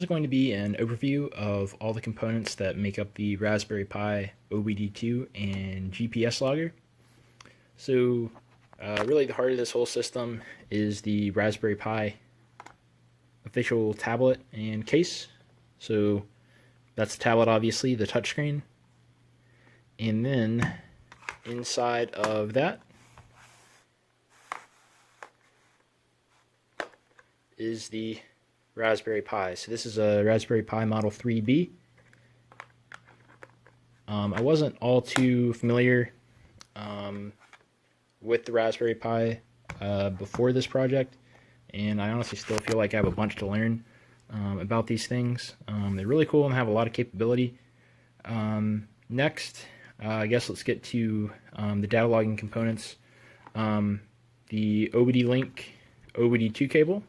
This is going to be an overview of all the components that make up the Raspberry Pi OBD2 and GPS logger. So really the heart of this whole system is the Raspberry Pi official tablet and case. So that's the tablet, obviously, the touchscreen. And then inside of that is the Raspberry Pi. So this is a Raspberry Pi Model 3B. I wasn't all too familiar with the Raspberry Pi before this project, and I honestly still feel like I have a bunch to learn about these things. They're really cool and have a lot of capability. Next, I guess let's get to the data logging components. The OBD link OBD2 cable,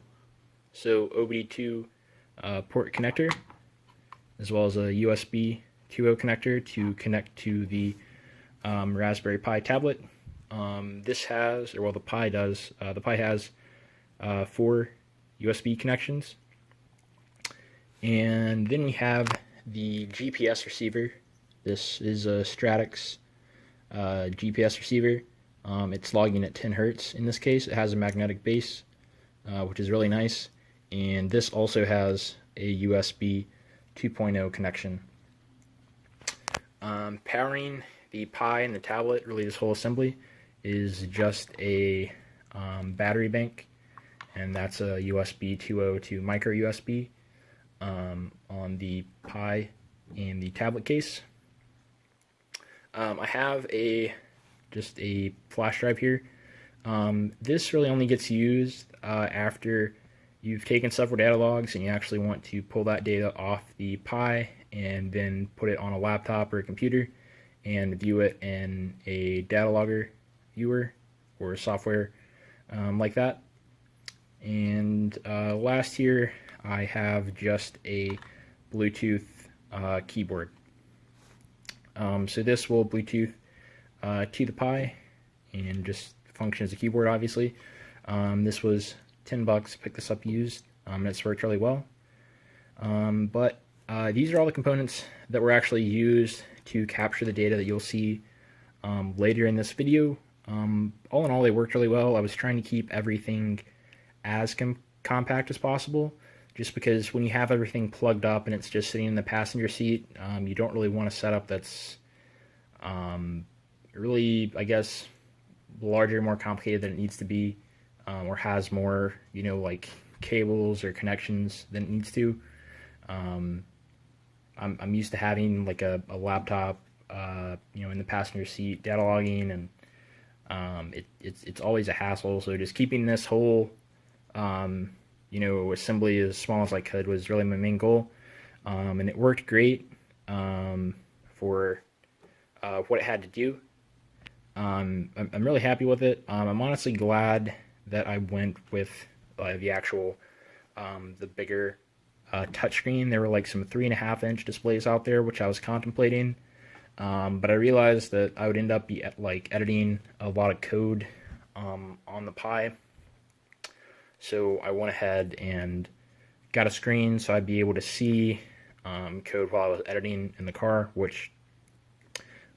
so OBD2 port connector, as well as a USB 2.0 connector to connect to the Raspberry Pi tablet. This has, or well, the Pi does, the Pi has 4 USB connections. And then we have the GPS receiver. This is a Stratix GPS receiver. It's logging at 10 Hertz in this case. It has a magnetic base, which is really nice. And this also has a USB 2.0 connection. Powering the Pi and the tablet, really this whole assembly, is just a battery bank, and that's a USB 2.0 to micro USB on the Pi and the tablet case. I have just a flash drive here. This really only gets used after you've taken several data logs and you actually want to pull that data off the Pi and then put it on a laptop or a computer and view it in a Datalogger viewer or software like that. And last here I have just a Bluetooth keyboard. So this will Bluetooth to the Pi and just function as a keyboard, obviously. This was $10, picked this up used, and it's worked really well. But these are all the components that were actually used to capture the data that you'll see later in this video. All in all, they worked really well. I was trying to keep everything as compact as possible, just because when you have everything plugged up and it's just sitting in the passenger seat, you don't really want a setup that's really, I guess, larger, more complicated than it needs to be, or has more, like cables or connections than it needs to. I'm used to having like a laptop, in the passenger seat, data logging, and it's always a hassle. So just keeping this whole, assembly as small as I could was really my main goal, and it worked great for what it had to do. I'm really happy with it. I'm honestly glad that I went with the actual, the bigger touchscreen. There were like some 3.5-inch displays out there, which I was contemplating, but I realized that I would end up editing a lot of code on the Pi. So I went ahead and got a screen so I'd be able to see code while I was editing in the car, which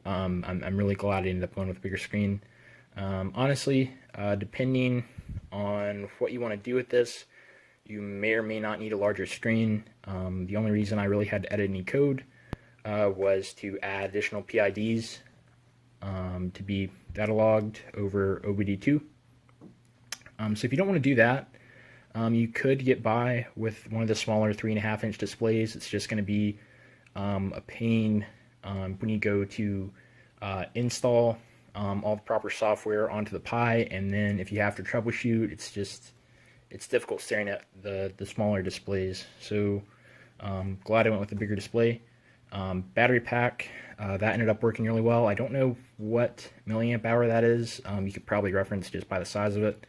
I'm really glad I ended up going with a bigger screen. Honestly, depending on what you want to do with this, you may or may not need a larger screen. The only reason I really had to edit any code was to add additional PIDs to be datalogged over OBD2. So if you don't want to do that, you could get by with one of the smaller 3.5-inch displays. It's just going to be a pain when you go to install all the proper software onto the Pi, and then if you have to troubleshoot, it's difficult staring at the smaller displays. So glad I went with the bigger display. Battery pack, that ended up working really well. I don't know what milliamp hour that is. You could probably reference just by the size of it.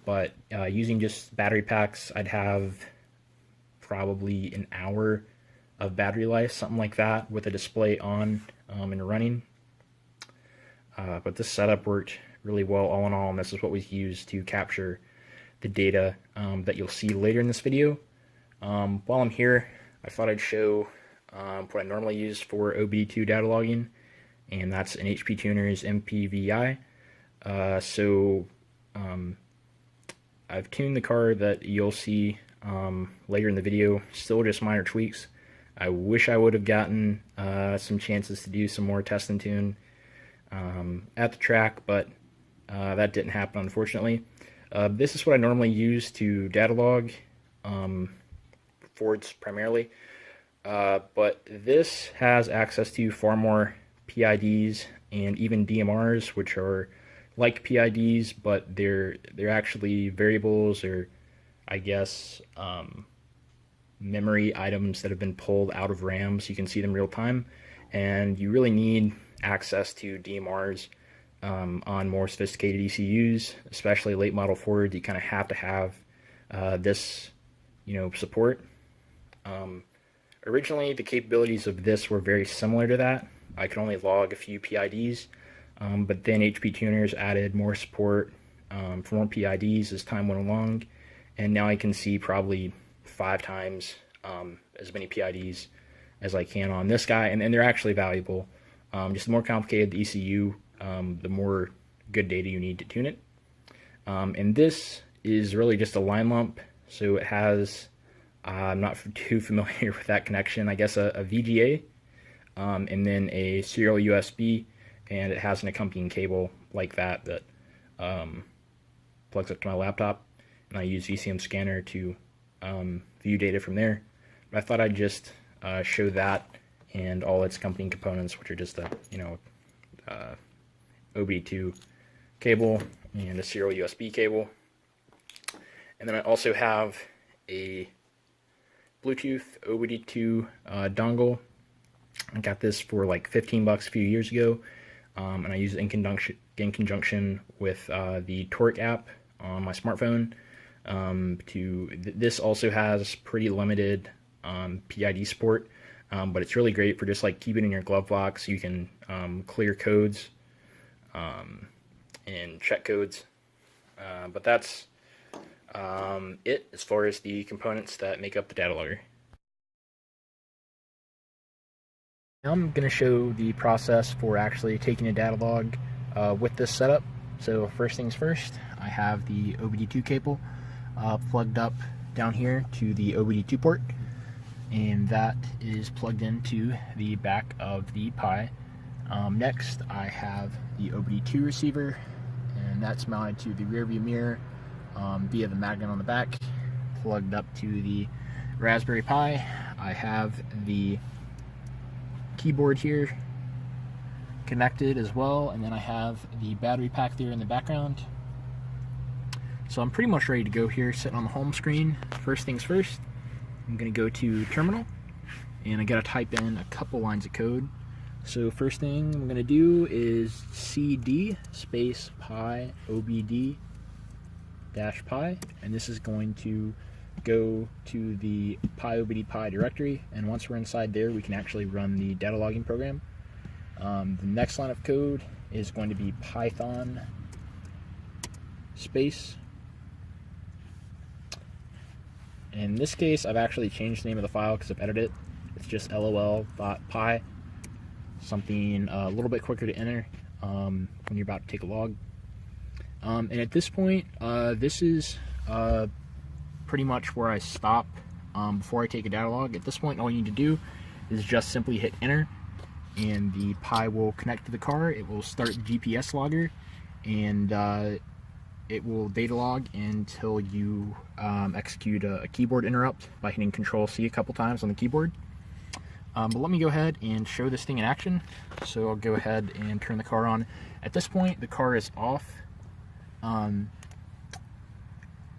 But using just battery packs, I'd have probably an hour of battery life, something like that, with a display on and running. But this setup worked really well all in all, and this is what we used to capture the data that you'll see later in this video. While I'm here, I thought I'd show what I normally use for OBD2 data logging, and that's an HP Tuner's MPVI. I've tuned the car that you'll see later in the video, still just minor tweaks. I wish I would have gotten some chances to do some more test and tune at the track, but that didn't happen, unfortunately. This is what I normally use to datalog, Fords primarily, but this has access to far more PIDs and even DMRs, which are like PIDs, but they're actually variables, or I guess memory items that have been pulled out of RAM, so you can see them real time. And you really need access to DMRs on more sophisticated ECUs, especially late model Ford. You kind of have to have this, support. Originally, the capabilities of this were very similar to that. I could only log a few PIDs, but then HP Tuners added more support for more PIDs as time went along, and now I can see probably 5 times as many PIDs as I can on this guy, and they're actually valuable. Just the more complicated the ECU, the more good data you need to tune it. And this is really just a line lump, so it has, I'm not too familiar with that connection, I guess a VGA, and then a serial USB, and it has an accompanying cable like that plugs up to my laptop, and I use VCM Scanner to view data from there. But I thought I'd just show that and all its accompanying components, which are just a OBD2 cable and a serial USB cable. And then I also have a Bluetooth OBD2 dongle. I got this for like $15 a few years ago, and I use it in conjunction with the Torque app on my smartphone. This also has pretty limited PID support, but it's really great for just like keeping it in your glove box. You can clear codes and check codes, but that's it as far as the components that make up the Datalogger. Now I'm going to show the process for actually taking a datalog with this setup. So first things first, I have the OBD2 cable plugged up down here to the OBD2 port, and that is plugged into the back of the Pi. Next, I have the OBD2 receiver, and that's mounted to the rear view mirror via the magnet on the back, plugged up to the Raspberry Pi. I have the keyboard here connected as well, and then I have the battery pack there in the background. So I'm pretty much ready to go here, sitting on the home screen. First things first, I'm going to go to terminal, and I got to type in a couple lines of code. So first thing I'm going to do is cd space pi obd dash pi, and this is going to go to the pi directory, and once we're inside there, we can actually run the data logging program. The next line of code is going to be python space. In this case, I've actually changed the name of the file because I've edited it. It's just lol.py, something a little bit quicker to enter when you're about to take a log. And at this point, this is pretty much where I stop before I take a data log. At this point, all you need to do is just simply hit enter, and the Pi will connect to the car. It will start the GPS logger, and it will data log until you execute a keyboard interrupt by hitting Control-C a couple times on the keyboard. But let me go ahead and show this thing in action. So I'll go ahead and turn the car on. At this point, the car is off.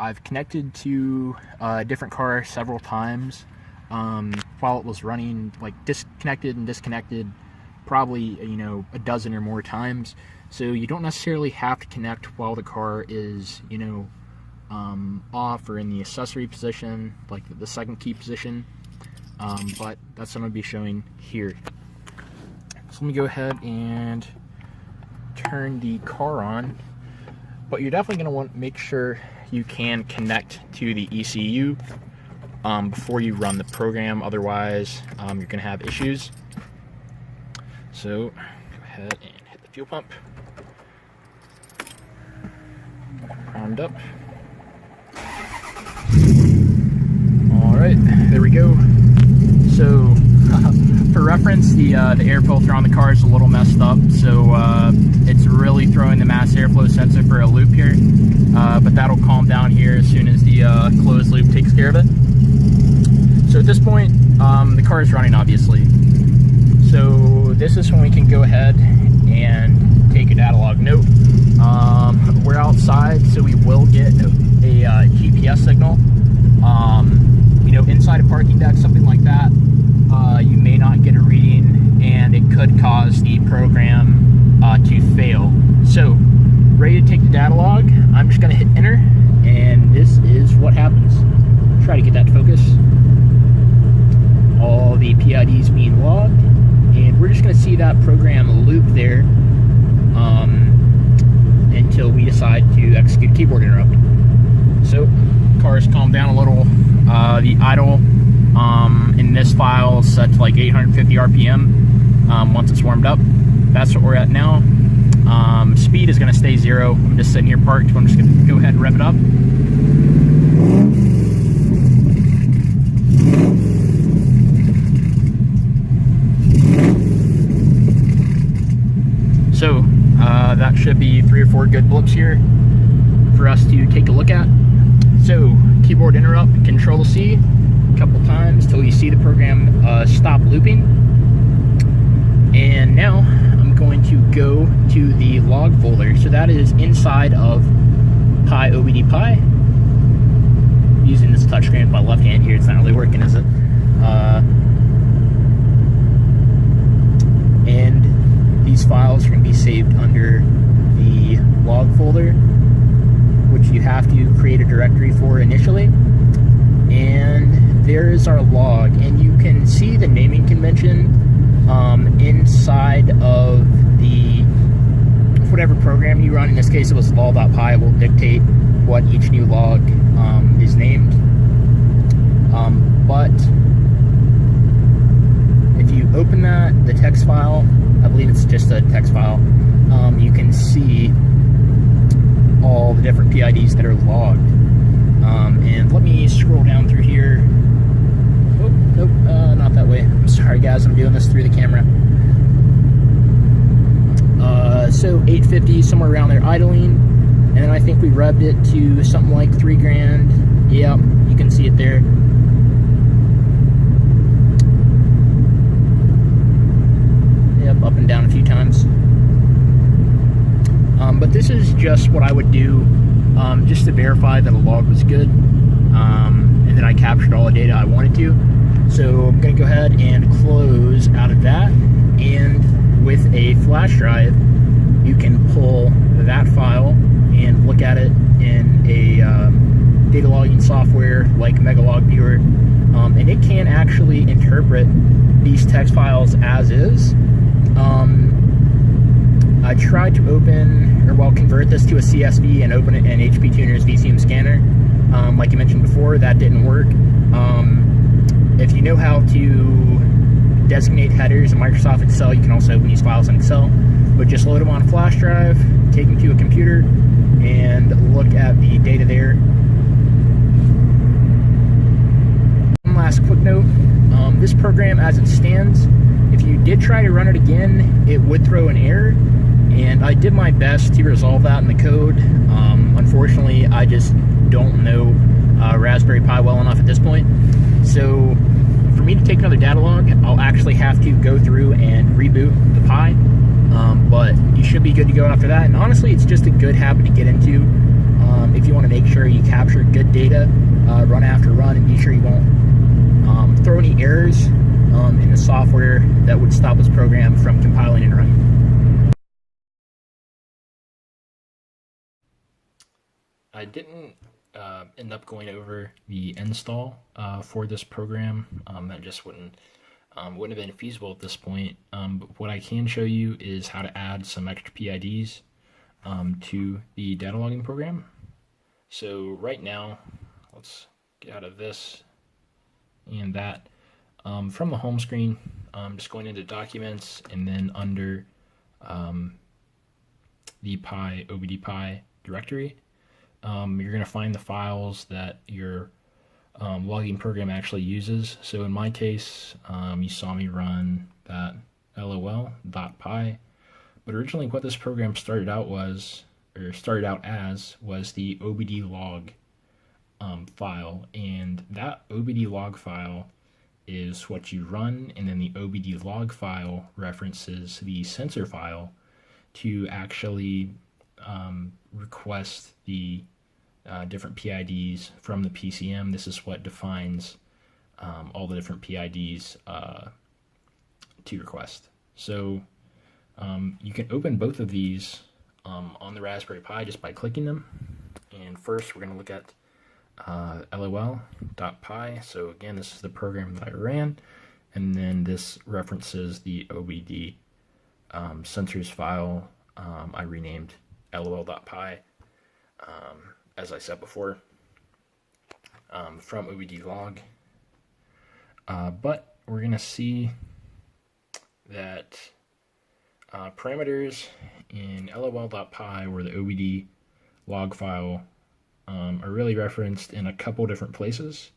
I've connected to a different car several times while it was running, like disconnected and disconnected probably a dozen or more times. So you don't necessarily have to connect while the car is off or in the accessory position, like the second key position, but that's what I'm going to be showing here. So let me go ahead and turn the car on, but you're definitely going to want to make sure you can connect to the ECU before you run the program. Otherwise, you're going to have issues. So go ahead and hit the fuel pump. Primed up. All right, there we go. So for reference, the air filter on the car is a little messed up, so it's really throwing the mass airflow sensor for a loop here, but that'll calm down here as soon as the closed loop takes care of it. So at this point, the car is running, obviously. So this is when we can go ahead and take a Datalog note. We're outside, so we will get a GPS signal. You know, inside a parking deck, something like that, you may not get a reading, and it could cause the program to fail. So, ready to take the Datalog. I'm just going to hit enter, and this is what happens. Try to get that to focus. All the PIDs being logged, and we're just going to see that program loop there until we decide to execute a keyboard interrupt. So, car's calmed down a little. The idle in this file is set to like 850 RPM once it's warmed up. That's what we're at now. Speed is going to stay 0. I'm just sitting here parked, so I'm just going to go ahead and rev it up. So that should be 3 or 4 good blips here for us to take a look at. So keyboard interrupt, Control C a couple times till you see the program stop looping. And now I'm going to go to the log folder. So that is inside of Pi OBD Pi. I'm using this touchscreen with my left hand here. It's not really working, is it? And these files are going to be saved under the log folder, which you have to create a directory for initially. And there is our log, and you can see the naming convention inside of the whatever program you run. In this case, it was lol.py. Will dictate what each new log is named. But if you open the text file, I believe it's just a text file, you can see all the different PIDs that are logged. And let me scroll down through here. Oh, nope, not that way. I'm sorry, guys, I'm doing this through the camera. So 850, somewhere around there idling, and then I think we revved it to something like 3 grand. Yep, you can see it there. Yep, up and down a few times. But this is just what I would do just to verify that a log was good, and that I captured all the data I wanted to. So I'm going to go ahead and close out of that, and with a flash drive you can pull that file and look at it in a data logging software like Megalog Viewer, and it can actually interpret these text files as is. I tried to convert this to a CSV and open it in HP Tuner's VCM Scanner. Like you mentioned before, that didn't work. If you know how to designate headers in Microsoft Excel, you can also open these files in Excel. But just load them on a flash drive, take them to a computer, and look at the data there. One last quick note, this program as it stands, if you did try to run it again, it would throw an error, and I did my best to resolve that in the code. Unfortunately, I just don't know Raspberry Pi well enough at this point. So for me to take another Datalog, I'll actually have to go through and reboot the Pi. But you should be good to go after that. And honestly, it's just a good habit to get into if you want to make sure you capture good data run after run, and be sure you won't throw any errors in the software that would stop this program from compiling and running. I didn't end up going over the install for this program. That just wouldn't have been feasible at this point. But what I can show you is how to add some extra PIDs to the data logging program. So right now, let's get out of this and that from the home screen, just going into Documents, and then under the Pi OBD Pi directory, you're going to find the files that your logging program actually uses. So in my case, you saw me run that lol.py, but originally what this program started out as was the obd log file, and that obd log file is what you run, and then the obd log file references the sensor file to actually request the different PIDs from the PCM. This is what defines all the different PIDs to request. So you can open both of these on the Raspberry Pi just by clicking them. And first we're going to look at lol.py. So again, this is the program that I ran, and then this references the OBD sensors file I renamed lol.py, as I said before, from obd log. But we're going to see that parameters in lol.py, or the obd log file, are really referenced in a couple different places.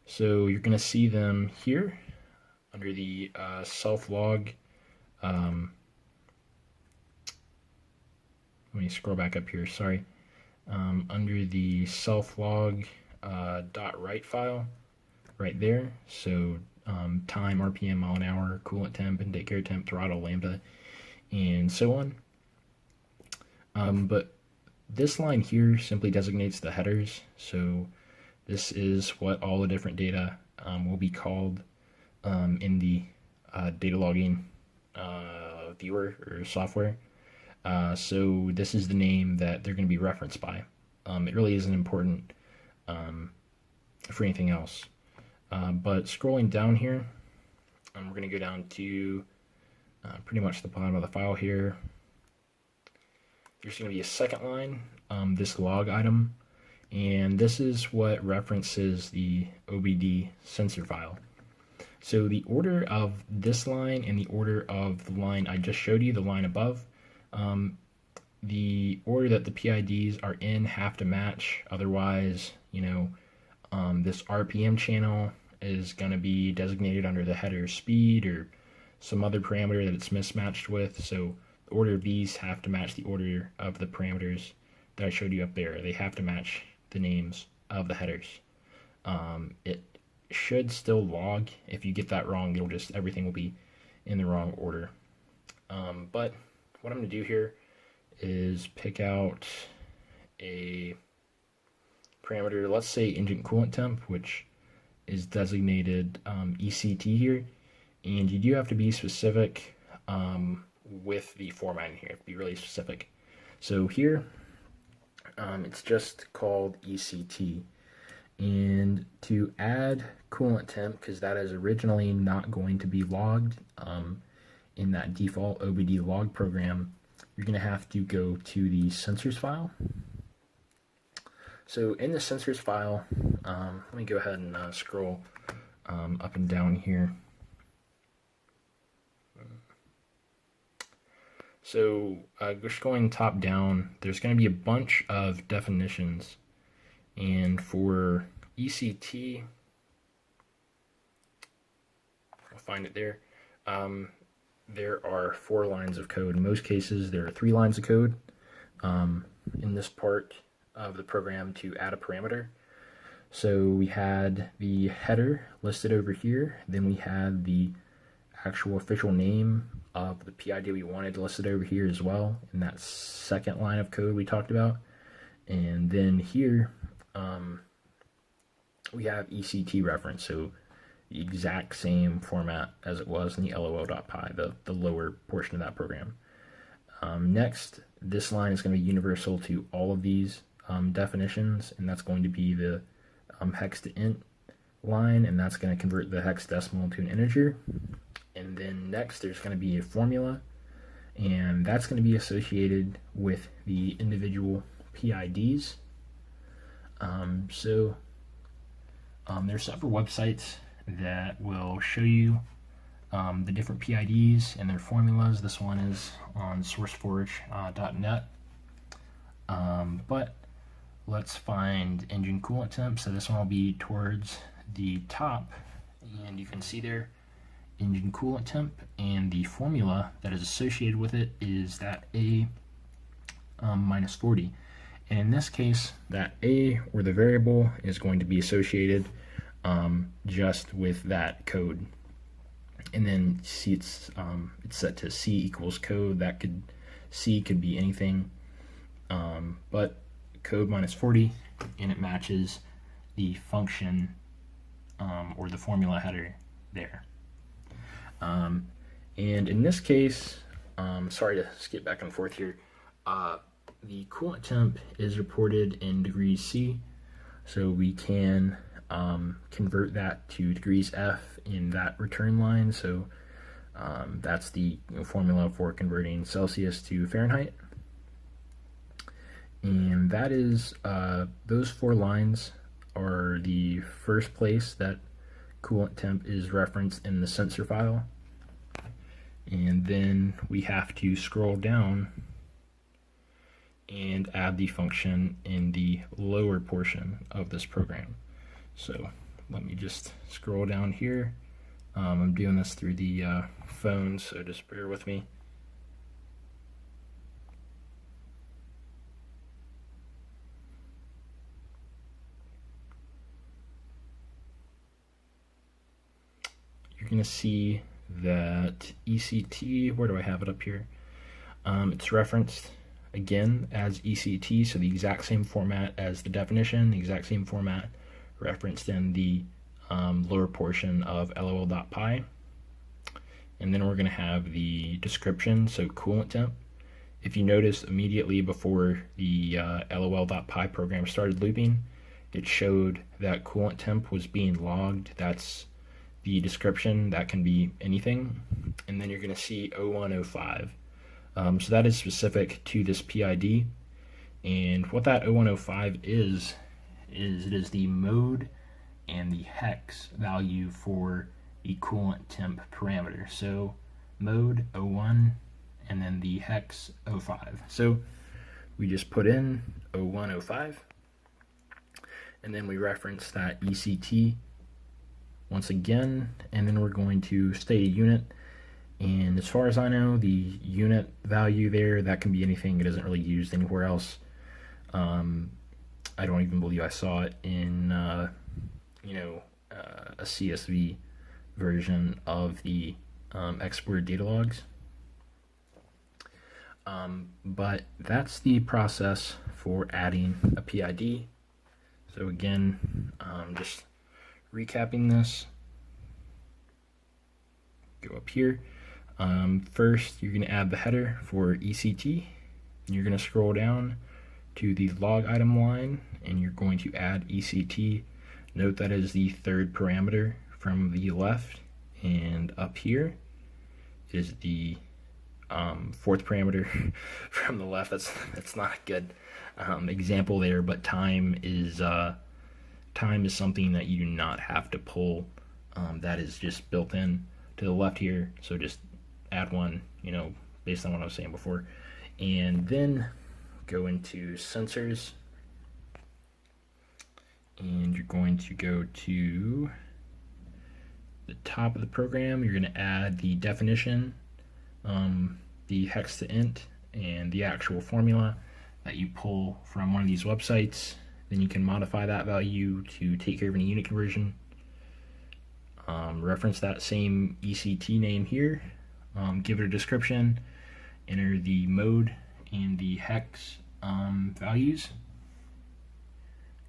So you're going to see them here under the self-log. Let me scroll back up here, sorry. Under the self-log .write file, right there. So time, RPM, mile an hour, coolant temp, intake air temp, throttle, lambda, and so on. But this line here simply designates the headers. So this is what all the different data will be called in the data logging viewer or software. So this is the name that they're going to be referenced by. It really isn't important for anything else. But scrolling down here, we're going to go down to pretty much the bottom of the file here. There's going to be a second line, this log item, and this is what references the OBD sensor file. So the order of this line and the order of the line I just showed you, the line above, the order that the PIDs are in have to match. Otherwise, this RPM channel is going to be designated under the header speed or some other parameter that it's mismatched with. So the order of these have to match the order of the parameters that I showed you up there. They have to match the names of the headers. It should still log. If you get that wrong, everything will be in the wrong order. But what I'm going to do here is pick out a parameter, let's say engine coolant temp, which is designated ECT here, and you do have to be specific with the formatting here. You have to be really specific. So here, it's just called ECT, and to add coolant temp, because that is originally not going to be logged in that default OBD log program, you're going to have to go to the sensors file. So in the sensors file, let me go ahead and scroll up and down here. So just going top down, there's going to be a bunch of definitions, and for ECT, I'll find it there. There are 4 lines of code. In most cases, there are 3 lines of code in this part of the program to add a parameter. So we had the header listed over here, then we had the actual official name of the PID we wanted listed over here as well in that second line of code we talked about. And then here we have ECT reference, so the exact same format as it was in the lol.py, the lower portion of that program. Next, this line is going to be universal to all of these definitions, and that's going to be the hex to int line, and that's going to convert the hex decimal to an integer. And then next, there's going to be a formula, and that's going to be associated with the individual PIDs. So There's several websites that will show you the different PIDs and their formulas. This one is on sourceforge.net. But let's find engine coolant temp. So this one will be towards the top, and you can see there engine coolant temp, and the formula that is associated with it is that A minus 40. And in this case, that A, or the variable, is going to be associated just with that code. And then C, it's set to C equals code. That could, C could be anything, but code minus 40, and it matches the function or the formula header there. And in this case, sorry to skip back and forth here, the coolant temp is reported in degrees C, so we can convert that to degrees F in that return line. So that's the formula for converting Celsius to Fahrenheit. And that is, those 4 lines are the first place that coolant temp is referenced in the sensor file. And then we have to scroll down and add the function in the lower portion of this program. So let me just scroll down here. I'm doing this through the phone, so just bear with me. You're going to see that ECT, where do I have it up here? It's referenced again as ECT, so the exact same format as the definition, the exact same format referenced in the lower portion of lol.py. And then we're going to have the description, so coolant temp. If you notice, immediately before the lol.py program started looping, it showed that coolant temp was being logged. That's the description. That can be anything. And then you're going to see 0105. So that is specific to this PID. And what that 0105 is it is the mode and the hex value for the coolant temp parameter. So mode 01 and then the hex 05. So we just put in 0105, and then we reference that ECT once again, and then we're going to state a unit. And as far as I know, the unit value there, that can be anything. It isn't really used anywhere else. I don't even believe I saw it in a CSV version of the exported Datalogs. But that's the process for adding a PID. So again, just recapping this, go up here. First, you're going to add the header for ECT. You're going to scroll down to the log item line, and you're going to add ECT. Note that is the third parameter from the left, and up here is the fourth parameter from the left. That's not a good example there, but time is something that you do not have to pull. That is just built in to the left here, so just add one, based on what I was saying before. And then go into sensors, and you're going to go to the top of the program. You're going to add the definition, the hex to int, and the actual formula that you pull from one of these websites. Then you can modify that value to take care of any unit conversion. Reference that same ECT name here, give it a description, enter the mode and the hex values,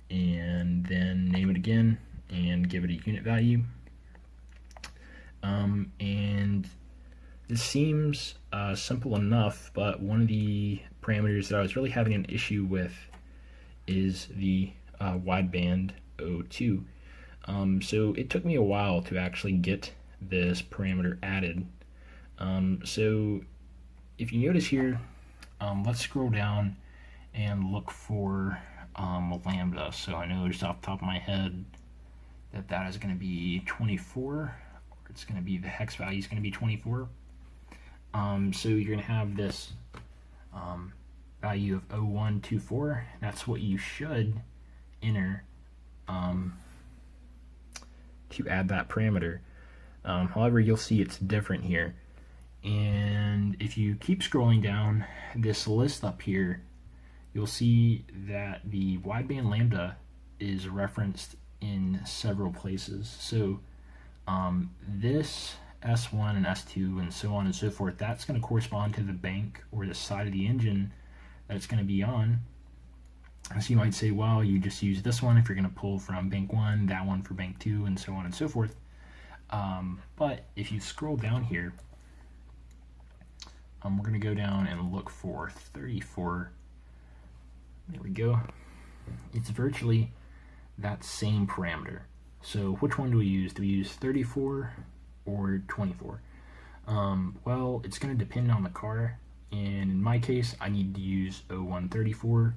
and then name it again and give it a unit value. And this seems simple enough, but one of the parameters that I was really having an issue with is the wideband 02. So it took me a while to actually get this parameter added. So if you notice here, let's scroll down and look for Lambda. So I know just off the top of my head that is going to be 24, or it's going to be the hex value is going to be 24. So you're going to have this value of 0124. That's what you should enter to add that parameter. However, you'll see it's different here. And if you keep scrolling down this list up here, you'll see that the wideband lambda is referenced in several places. So this S1 and S2 and so on and so forth, that's going to correspond to the bank or the side of the engine that it's going to be on. So you might say, well, you just use this one if you're going to pull from bank 1, that one for bank 2, and so on and so forth. But if you scroll down here, we're going to go down and look for 34. There we go. It's virtually that same parameter. So which one do we use? Do we use 34 or 24? Well, it's going to depend on the car, and in my case, I need to use 0134.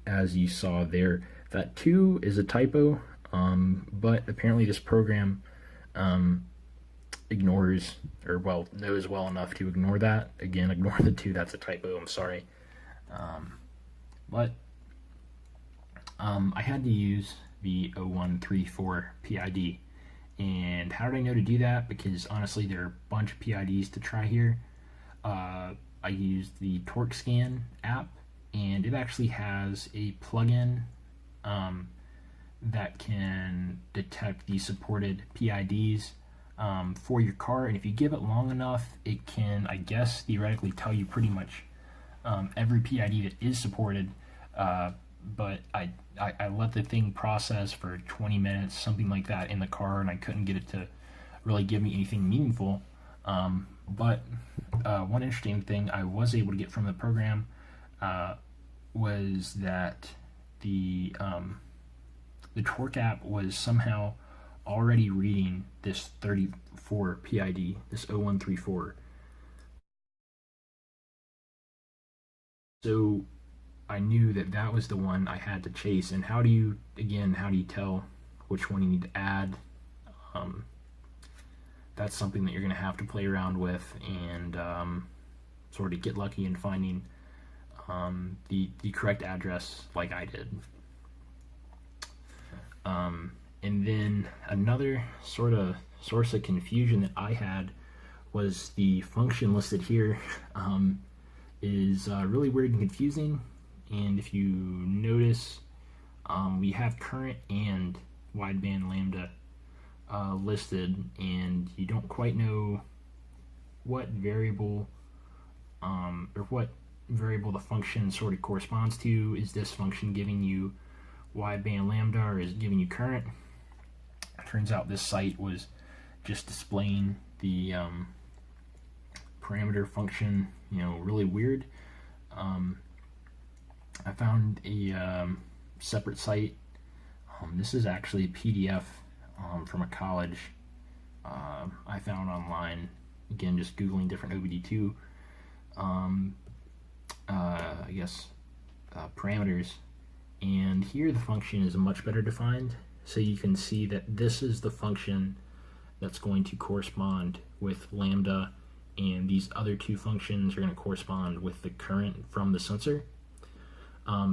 As you saw there, that 2 is a typo, but apparently this program ignores, or well, knows well enough to ignore that. Again, ignore the 2, that's a typo, I'm sorry. But I had to use the 0134 PID. And how did I know to do that? Because honestly, there are a bunch of PIDs to try here. I used the Torque Scan app, and it actually has a plugin that can detect the supported PIDs for your car. And if you give it long enough, it can, I guess, theoretically tell you pretty much every PID that is supported. But I let the thing process for 20 minutes, something like that, in the car, and I couldn't get it to really give me anything meaningful. But one interesting thing I was able to get from the program was that the Torque app was somehow already reading this 34 PID, this 0134. So I knew that that was the one I had to chase. And how do you tell which one you need to add? That's something that you're going to have to play around with and sort of get lucky in finding the correct address like I did. And then another sort of source of confusion that I had was the function listed here is really weird and confusing. And if you notice, we have current and wideband lambda listed, and you don't quite know what variable the function sort of corresponds to. Is this function giving you wideband lambda, or is it giving you current? It turns out this site was just displaying the parameter function, really weird. I found a separate site. This is actually a PDF from a college I found online. Again, just Googling different OBD2 parameters. And here the function is much better defined. So you can see that this is the function that's going to correspond with lambda, and these other two functions are going to correspond with the current from the sensor.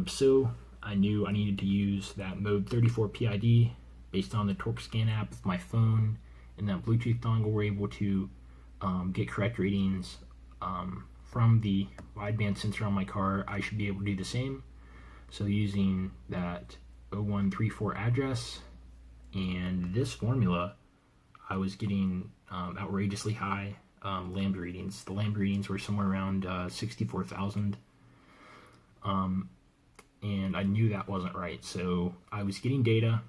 So I knew I needed to use that mode 34 PID based on the Torque Scan app with my phone, and that Bluetooth dongle. We're able to get correct readings from the wideband sensor on my car. I should be able to do the same. So using that 0134 address and this formula, I was getting outrageously high lambda readings. The lambda readings were somewhere around 64,000. And I knew that wasn't right. So I was getting data,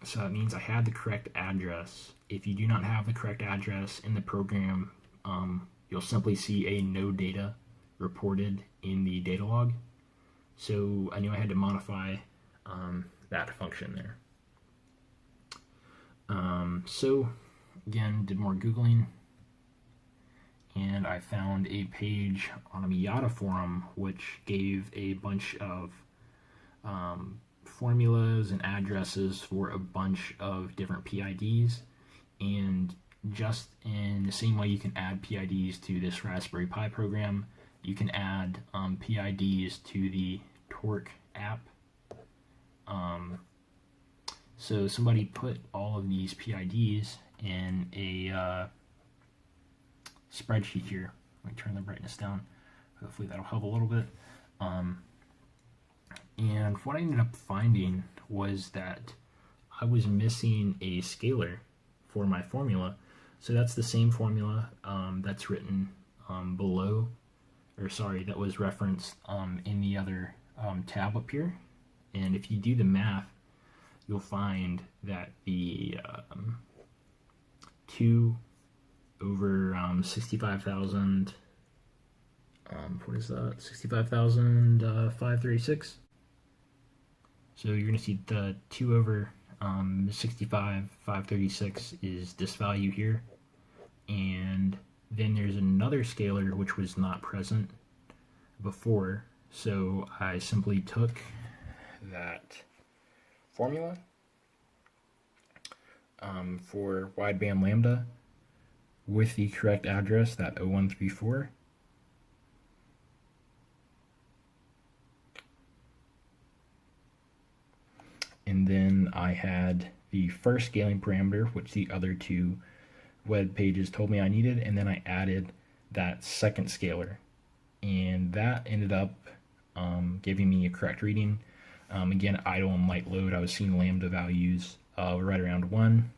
so that means I had the correct address. If you do not have the correct address in the program, you'll simply see a no data reported in the data log. So I knew I had to modify that function there. So again, did more Googling, and I found a page on a Miata Forum which gave a bunch of formulas and addresses for a bunch of different PIDs, and just in the same way you can add PIDs to this Raspberry Pi program, you can add PIDs to the Torque app. So somebody put all of these PIDs in a spreadsheet here. Let me turn the brightness down. Hopefully that'll help a little bit. And what I ended up finding was that I was missing a scalar for my formula. So that's the same formula that's written below, or sorry, that was referenced in the other tab up here. And if you do the math, you'll find that the 2 over 65,000, what is that? 65,536. So you're going to see the 2 over 65,536 is this value here. And then there's another scalar which was not present before. So I simply took that formula for wideband lambda with the correct address, that 0134, and then I had the first scaling parameter, which the other two web pages told me I needed, and then I added that second scalar, and that ended up giving me a correct reading. Again, idle and light load, I was seeing lambda values right around 1,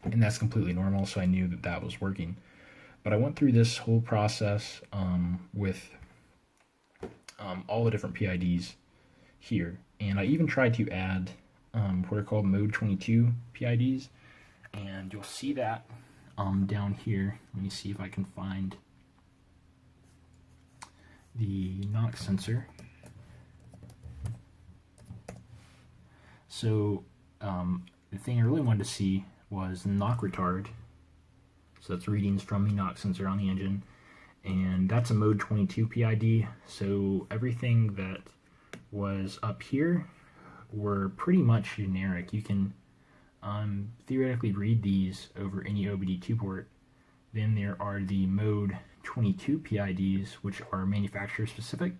and that's completely normal, so I knew that that was working. But I went through this whole process with all the different PIDs here, and I even tried to add what are called mode 22 PIDs, and you'll see that down here. Let me see if I can find the knock sensor. So the thing I really wanted to see was knock retard. So that's readings from the knock sensor on the engine, and that's a mode 22 PID. So everything that was up here were pretty much generic. You can theoretically read these over any OBD2 port. Then there are the mode 22 PIDs, which are manufacturer specific,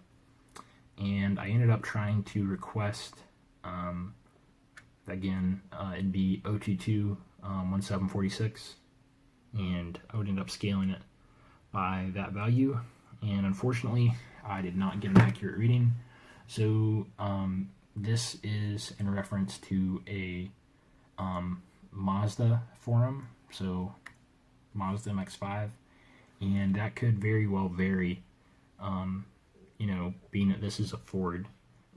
and I ended up trying to request again it'd be 022 1746, and I would end up scaling it by that value, and unfortunately I did not get an accurate reading. So this is in reference to a Mazda Forum, so Mazda MX-5, and that could very well vary, you know, being that this is a Ford.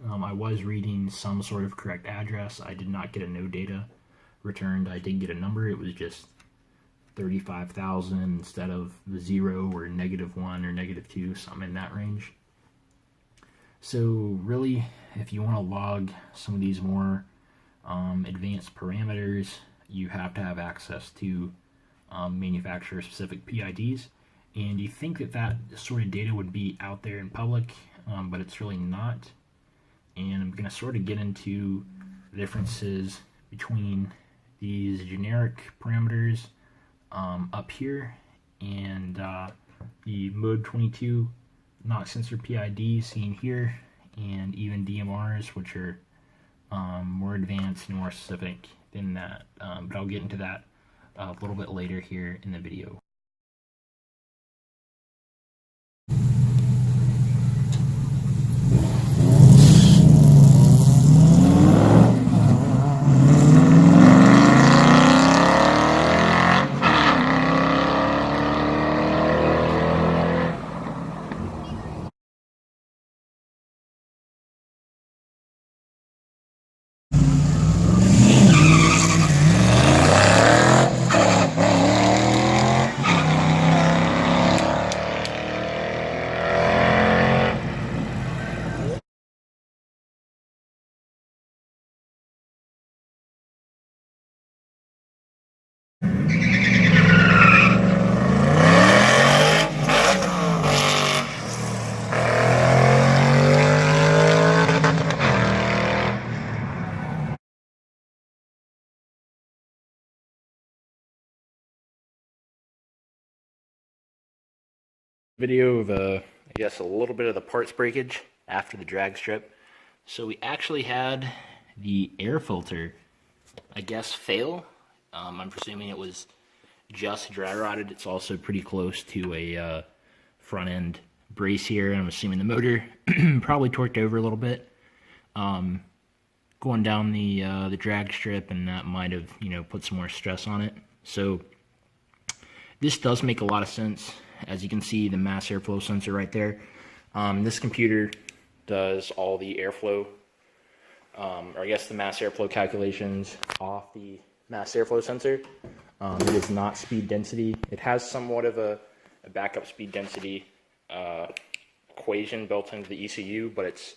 I was reading some sort of correct address. I did not get a no data returned. I did get a number. It was just 35,000 instead of the 0 or -1 or -2, something in that range. So really, if you want to log some of these more advanced parameters, you have to have access to manufacturer specific PIDs, and you think that that sort of data would be out there in public, but it's really not. And I'm going to sort of get into the differences between these generic parameters up here and the mode 22 knock sensor PID seen here, and even DMRs, which are more advanced and more specific than that. But I'll get into that a little bit later here in the video. Video of I guess a little bit of the parts breakage after the drag strip. So we actually had the air filter, I guess, fail. I'm presuming it was just dry rotted. It's also pretty close to a front end brace here, and I'm assuming the motor probably torqued over a little bit going down the drag strip, and that might have, you know, put some more stress on it. So this does make a lot of sense. As you can see, the mass airflow sensor right there. This computer does all the airflow, or I guess the mass airflow calculations off the mass airflow sensor. It is not speed density. It has somewhat of a backup speed density equation built into the ECU, but it's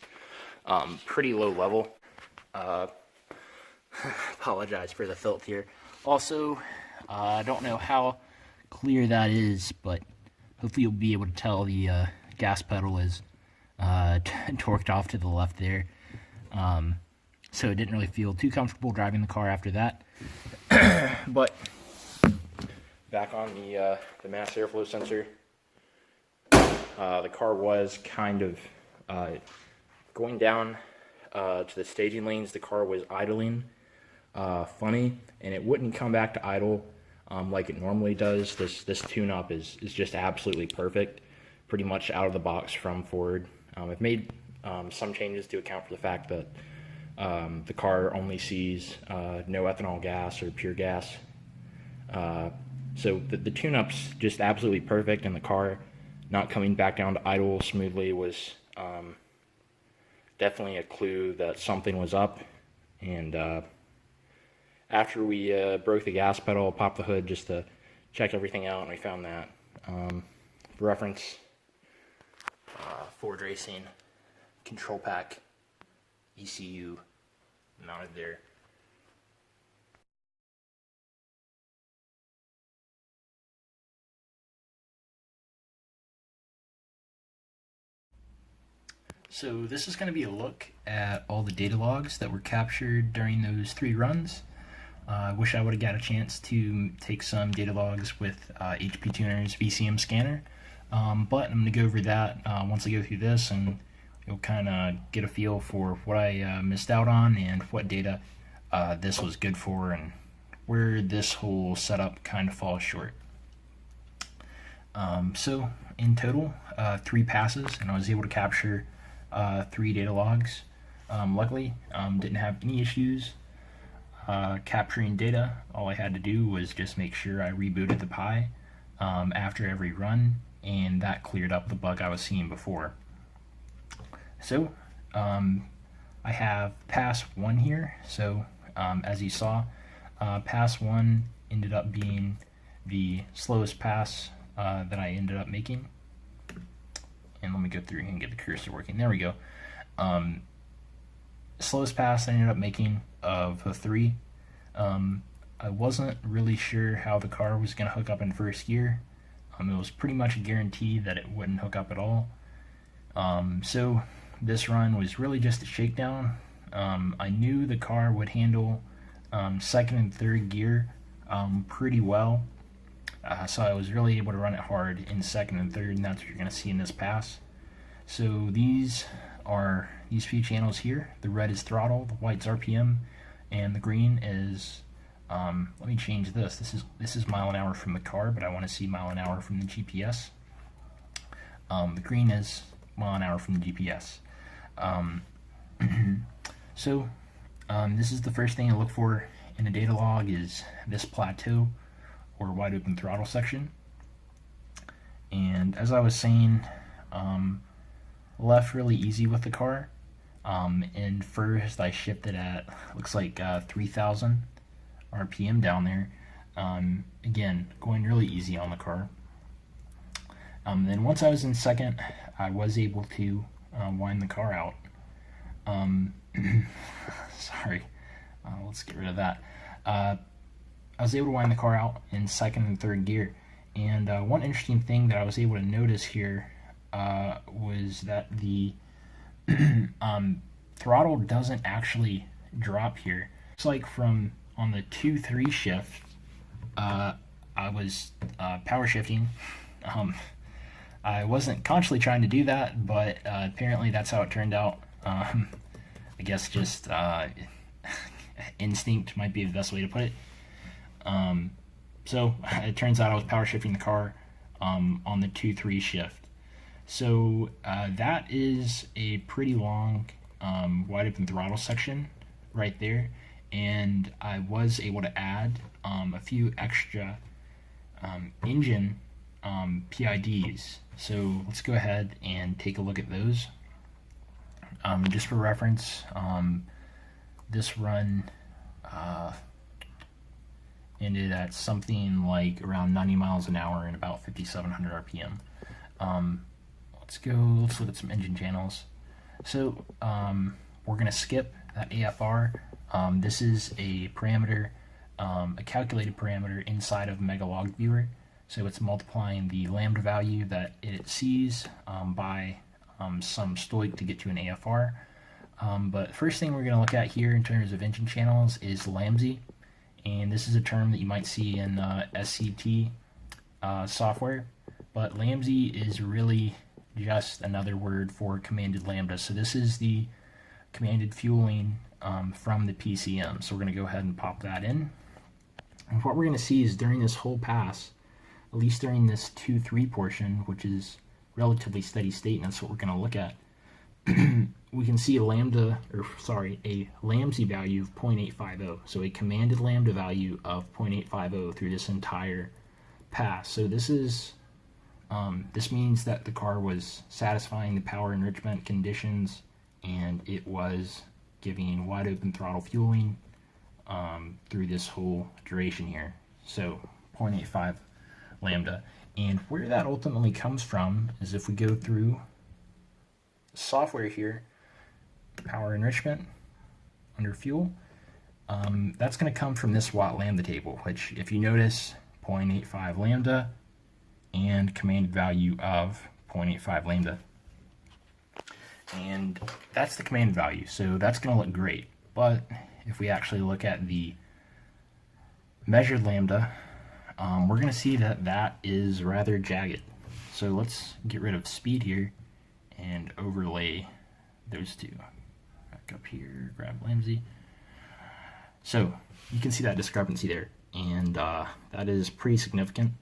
pretty low level. Apologize for the filth here. Also, I don't know how clear that is, but hopefully you'll be able to tell the gas pedal is torqued off to the left there. So it didn't really feel too comfortable driving the car after that. But back on the mass airflow sensor, the car was kind of going down to the staging lanes. The car was idling funny, and it wouldn't come back to idle like it normally does. This tune-up is just absolutely perfect, pretty much out of the box from Ford. I've made some changes to account for the fact that the car only sees no ethanol gas or pure gas. So the tune-up's just absolutely perfect, and the car not coming back down to idle smoothly was definitely a clue that something was up. And after we broke the gas pedal, popped the hood just to check everything out, and we found that. For reference, Ford Racing control pack ECU mounted there. So this is going to be a look at all the data logs that were captured during those 3 runs. I wish I would have got a chance to take some data logs with HP Tuner's VCM Scanner, but I'm going to go over that once I go through this, and you'll kind of get a feel for what I missed out on and what data this was good for, and where this whole setup kind of falls short. So in total, 3 passes, and I was able to capture 3 data logs. Luckily, didn't have any issues capturing data. All I had to do was just make sure I rebooted the Pi after every run, and that cleared up the bug I was seeing before. So I have pass 1 here. So as you saw, pass 1 ended up being the slowest pass that I ended up making. And let me go through and get the cursor working. There we go. Slowest pass I ended up making of the 3. I wasn't really sure how the car was going to hook up in first gear. It was pretty much a guarantee that it wouldn't hook up at all. So this run was really just a shakedown. I knew the car would handle 2nd and 3rd gear pretty well. So I was really able to run it hard in 2nd and 3rd, and that's what you're going to see in this pass. So these are these few channels here. The red is throttle, the white's RPM, and the green is, let me change this. This is mile an hour from the car, but I want to see mile an hour from the GPS. The green is mile an hour from the GPS. So this is the first thing I look for in a data log, is this plateau or wide open throttle section. And as I was saying, left really easy with the car. And first I shifted at, looks like 3,000 RPM down there. Again, going really easy on the car. Then once I was in 2nd, I was able to wind the car out. Sorry, let's get rid of that. I was able to wind the car out in 2nd and 3rd gear, and one interesting thing that I was able to notice here was that the throttle doesn't actually drop here. It's like from on the 2-3 shift, I was power shifting I wasn't consciously trying to do that, but apparently that's how it turned out. I guess just instinct might be the best way to put it. So it turns out I was power shifting the car on the 2-3 shift. So that is a pretty long wide open throttle section right there, and I was able to add a few extra engine PIDs. So let's go ahead and take a look at those. Just for reference, this run ended at something like around 90 miles an hour and about 5,700 RPM. Let's look at some engine channels. So we're going to skip that AFR. This is a parameter, a calculated parameter inside of Megalog Viewer. So it's multiplying the lambda value that it sees by some stoic to get to an AFR. But the first thing we're going to look at here in terms of engine channels is LAMSI. And this is a term that you might see in SCT software. But LAMSI is really just another word for commanded lambda. So this is the commanded fueling from the PCM. So we're going to go ahead and pop that in. And what we're going to see is during this whole pass, at least during this 2-3 portion, which is relatively steady state, and that's what we're going to look at, we can see a LAMSI value of 0.850. So a commanded lambda value of 0.850 through this entire pass. So this means that the car was satisfying the power enrichment conditions, and it was giving wide open throttle fueling through this whole duration here. So 0.85 lambda. And where that ultimately comes from is if we go through software here, power enrichment under fuel, that's going to come from this watt lambda table, which if you notice, 0.85 lambda and commanded value of 0.85 lambda. And that's the commanded value, so that's going to look great. But if we actually look at the measured lambda, we're going to see that that is rather jagged. So let's get rid of speed here and overlay those two. Back up here, grab LAMSI. So you can see that discrepancy there, and that is pretty significant.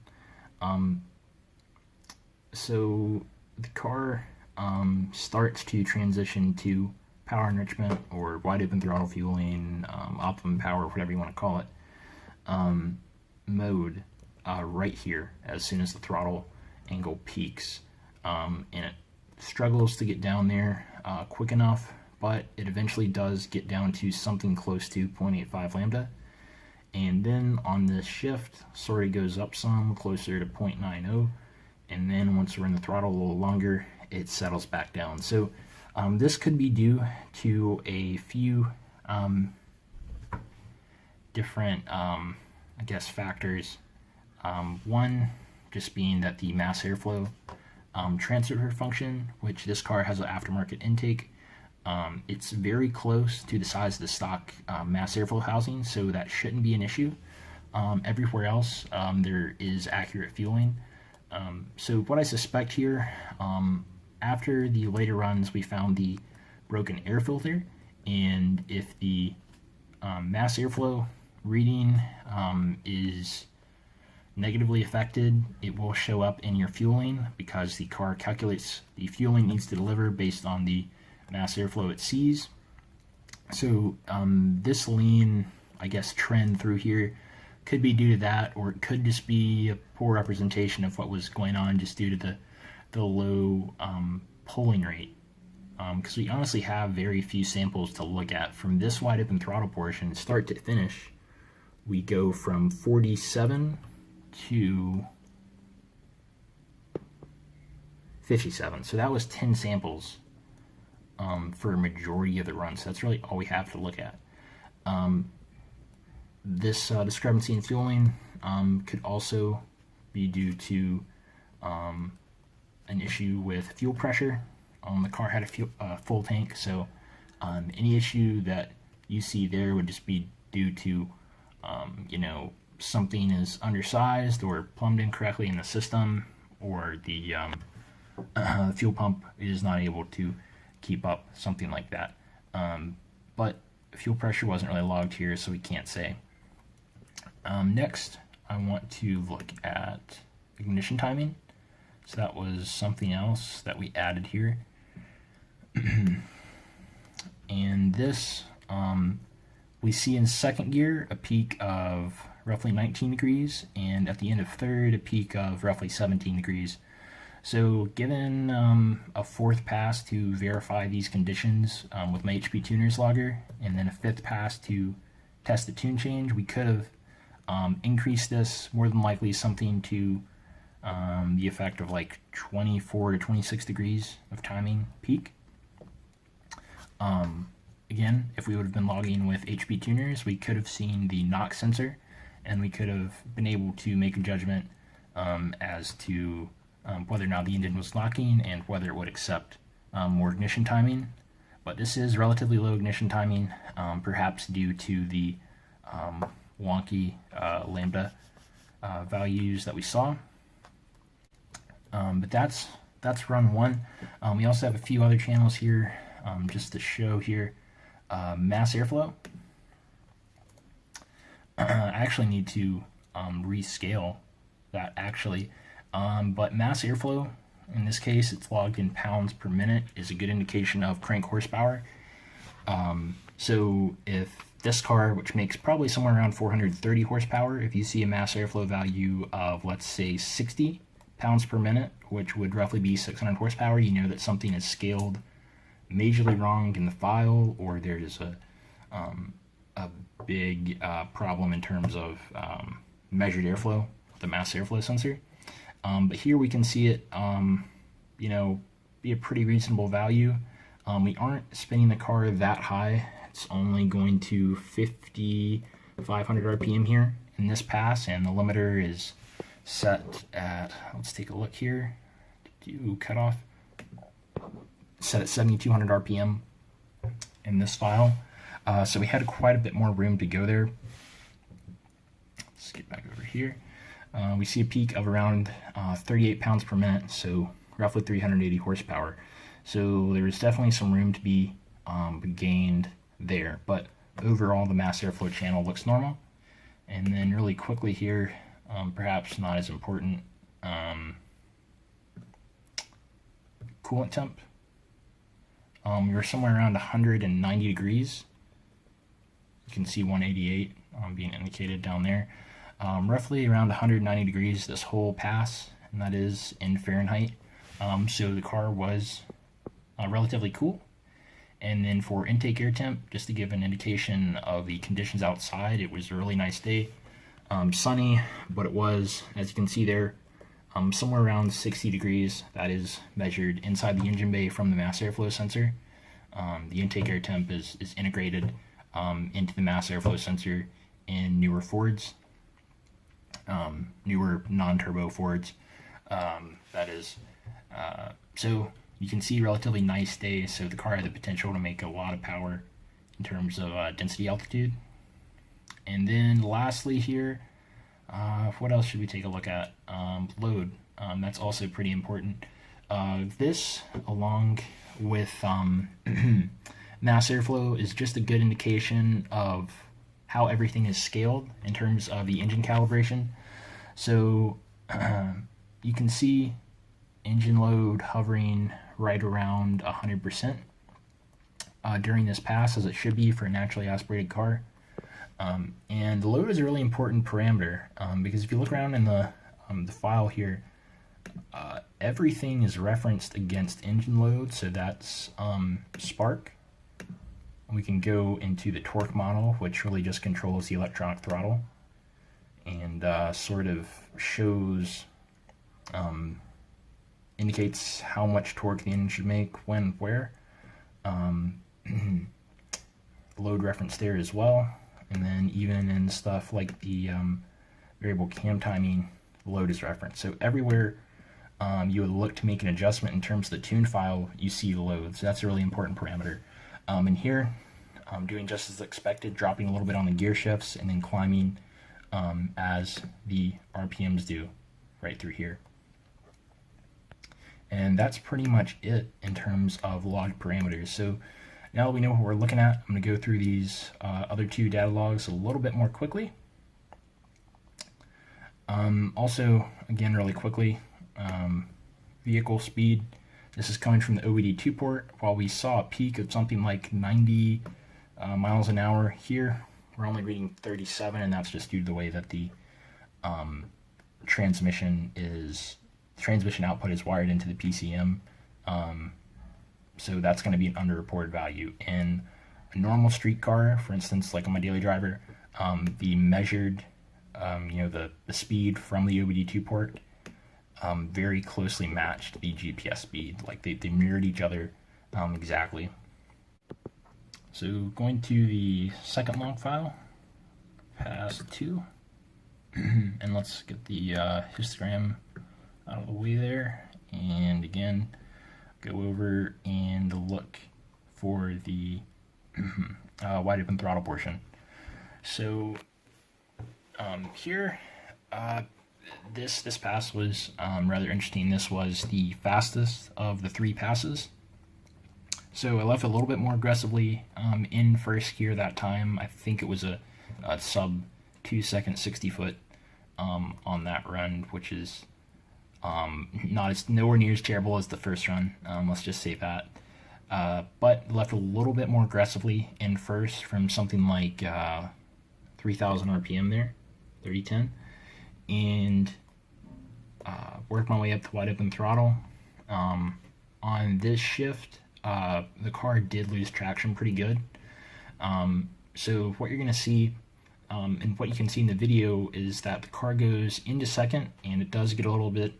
So the car starts to transition to power enrichment or wide open throttle fueling, optimum power, whatever you want to call it, mode right here as soon as the throttle angle peaks, and it struggles to get down there quick enough, but it eventually does get down to something close to 0.85 lambda, and then on this shift sort of goes up some closer to 0.90, and then once we're in the throttle a little longer, it settles back down. So this could be due to a few different I guess factors. One just being that the mass airflow transfer function, which this car has an aftermarket intake, it's very close to the size of the stock mass airflow housing, so that shouldn't be an issue. Everywhere else there is accurate fueling. So what I suspect here, after the later runs we found the broken air filter, and if the mass airflow reading is negatively affected, it will show up in your fueling because the car calculates the fueling needs to deliver based on the mass airflow it sees. So this lean, I guess, trend through here could be due to that, or it could just be a poor representation of what was going on just due to the low pulling rate. Because we honestly have very few samples to look at. From this wide open throttle portion, start to finish, we go from 47 to 57. So that was 10 samples for a majority of the runs. So that's really all we have to look at. This discrepancy in fueling could also be due to an issue with fuel pressure. The car had a full tank, so any issue that you see there would just be due to something is undersized or plumbed incorrectly in the system, or the The fuel pump is not able to keep up something like that. But fuel pressure wasn't really logged here, so we can't say. Next, I want to look at ignition timing. So that was something else that we added here. And this, we see in second gear a peak of roughly 19 degrees, and at the end of third, a peak of roughly 17 degrees. So given a fourth pass to verify these conditions with my HP tuners logger, and then a fifth pass to test the tune change, we could have increased this more than likely something to the effect of like 24 to 26 degrees of timing peak. Again, if we would have been logging with HP tuners, we could have seen the knock sensor, and we could have been able to make a judgment as to whether or not the engine was knocking and whether it would accept more ignition timing. But this is relatively low ignition timing, perhaps due to the wonky lambda values that we saw. But that's run one. We also have a few other channels here just to show here. Mass airflow. I actually need to rescale that actually. But mass airflow, in this case, it's logged in pounds per minute, is a good indication of crank horsepower. So if this car, which makes probably somewhere around 430 horsepower, if you see a mass airflow value of, let's say, 60 pounds per minute, which would roughly be 600 horsepower, you know that something is scaled majorly wrong in the file, or there's a big problem in terms of measured airflow, the mass airflow sensor. But here we can see it, be a pretty reasonable value. We aren't spinning the car that high. It's only going to 5,500 RPM here in this pass, and the limiter is set at, let's take a look here, cutoff, set at 7,200 RPM in this file. So we had quite a bit more room to go there. Let's get back over here. We see a peak of around 38 pounds per minute, so roughly 380 horsepower. So there's definitely some room to be gained there, but overall the mass airflow channel looks normal. And then really quickly here, perhaps not as important, coolant temp. We were somewhere around 190 degrees. You can see 188 being indicated down there. Roughly around 190 degrees this whole pass, and that is in Fahrenheit. So the car was relatively cool. And then for intake air temp, just to give an indication of the conditions outside, it was a really nice day. Sunny, but it was, as you can see there, somewhere around 60 degrees. That is measured inside the engine bay from the mass airflow sensor. The intake air temp is integrated into the mass airflow sensor in newer Fords, newer non-turbo Fords. That is, so you can see relatively nice day. So the car had the potential to make a lot of power in terms of density altitude. And then lastly here, what else should we take a look at? Load. That's also pretty important. This, along with mass airflow, is just a good indication of how everything is scaled in terms of the engine calibration. So you can see engine load hovering right around 100% during this pass, as it should be for a naturally aspirated car. And the load is a really important parameter, because if you look around in the file here, everything is referenced against engine load, so that's spark. We can go into the torque model, which really just controls the electronic throttle, and sort of shows, indicates how much torque the engine should make when, where. Load reference there as well. And then even in stuff like the variable cam timing, load is referenced. So everywhere you would look to make an adjustment in terms of the tune file, you see the load. So that's a really important parameter. And here, I'm doing just as expected, dropping a little bit on the gear shifts and then climbing as the RPMs do right through here. And that's pretty much it in terms of log parameters. So now that we know what we're looking at, I'm going to go through these other two data logs a little bit more quickly. Also, again, really quickly, vehicle speed. This is coming from the OBD2 port. While we saw a peak of something like 90 miles an hour here, we're only reading 37, and that's just due to the way that the transmission output is wired into the PCM. So that's going to be an underreported value. In a normal street car, for instance, like on my daily driver, the measured, the speed from the OBD2 port very closely matched the GPS speed. Like they mirrored each other exactly. So going to the second log file, pass 2, and let's get the histogram out of the way there. And again, go over and look for the wide open throttle portion. So here, this pass was rather interesting. This was the fastest of the 3 passes. So I left a little bit more aggressively in first gear that time. I think it was a sub 2 second 60 foot on that run, which is nowhere near as terrible as the first run. Let's just say that. But left a little bit more aggressively in first from something like 3,000 RPM there, 3010, and worked my way up to wide open throttle. On this shift, the car did lose traction pretty good. So what you're going to see, and what you can see in the video, is that the car goes into second, and it does get a little bit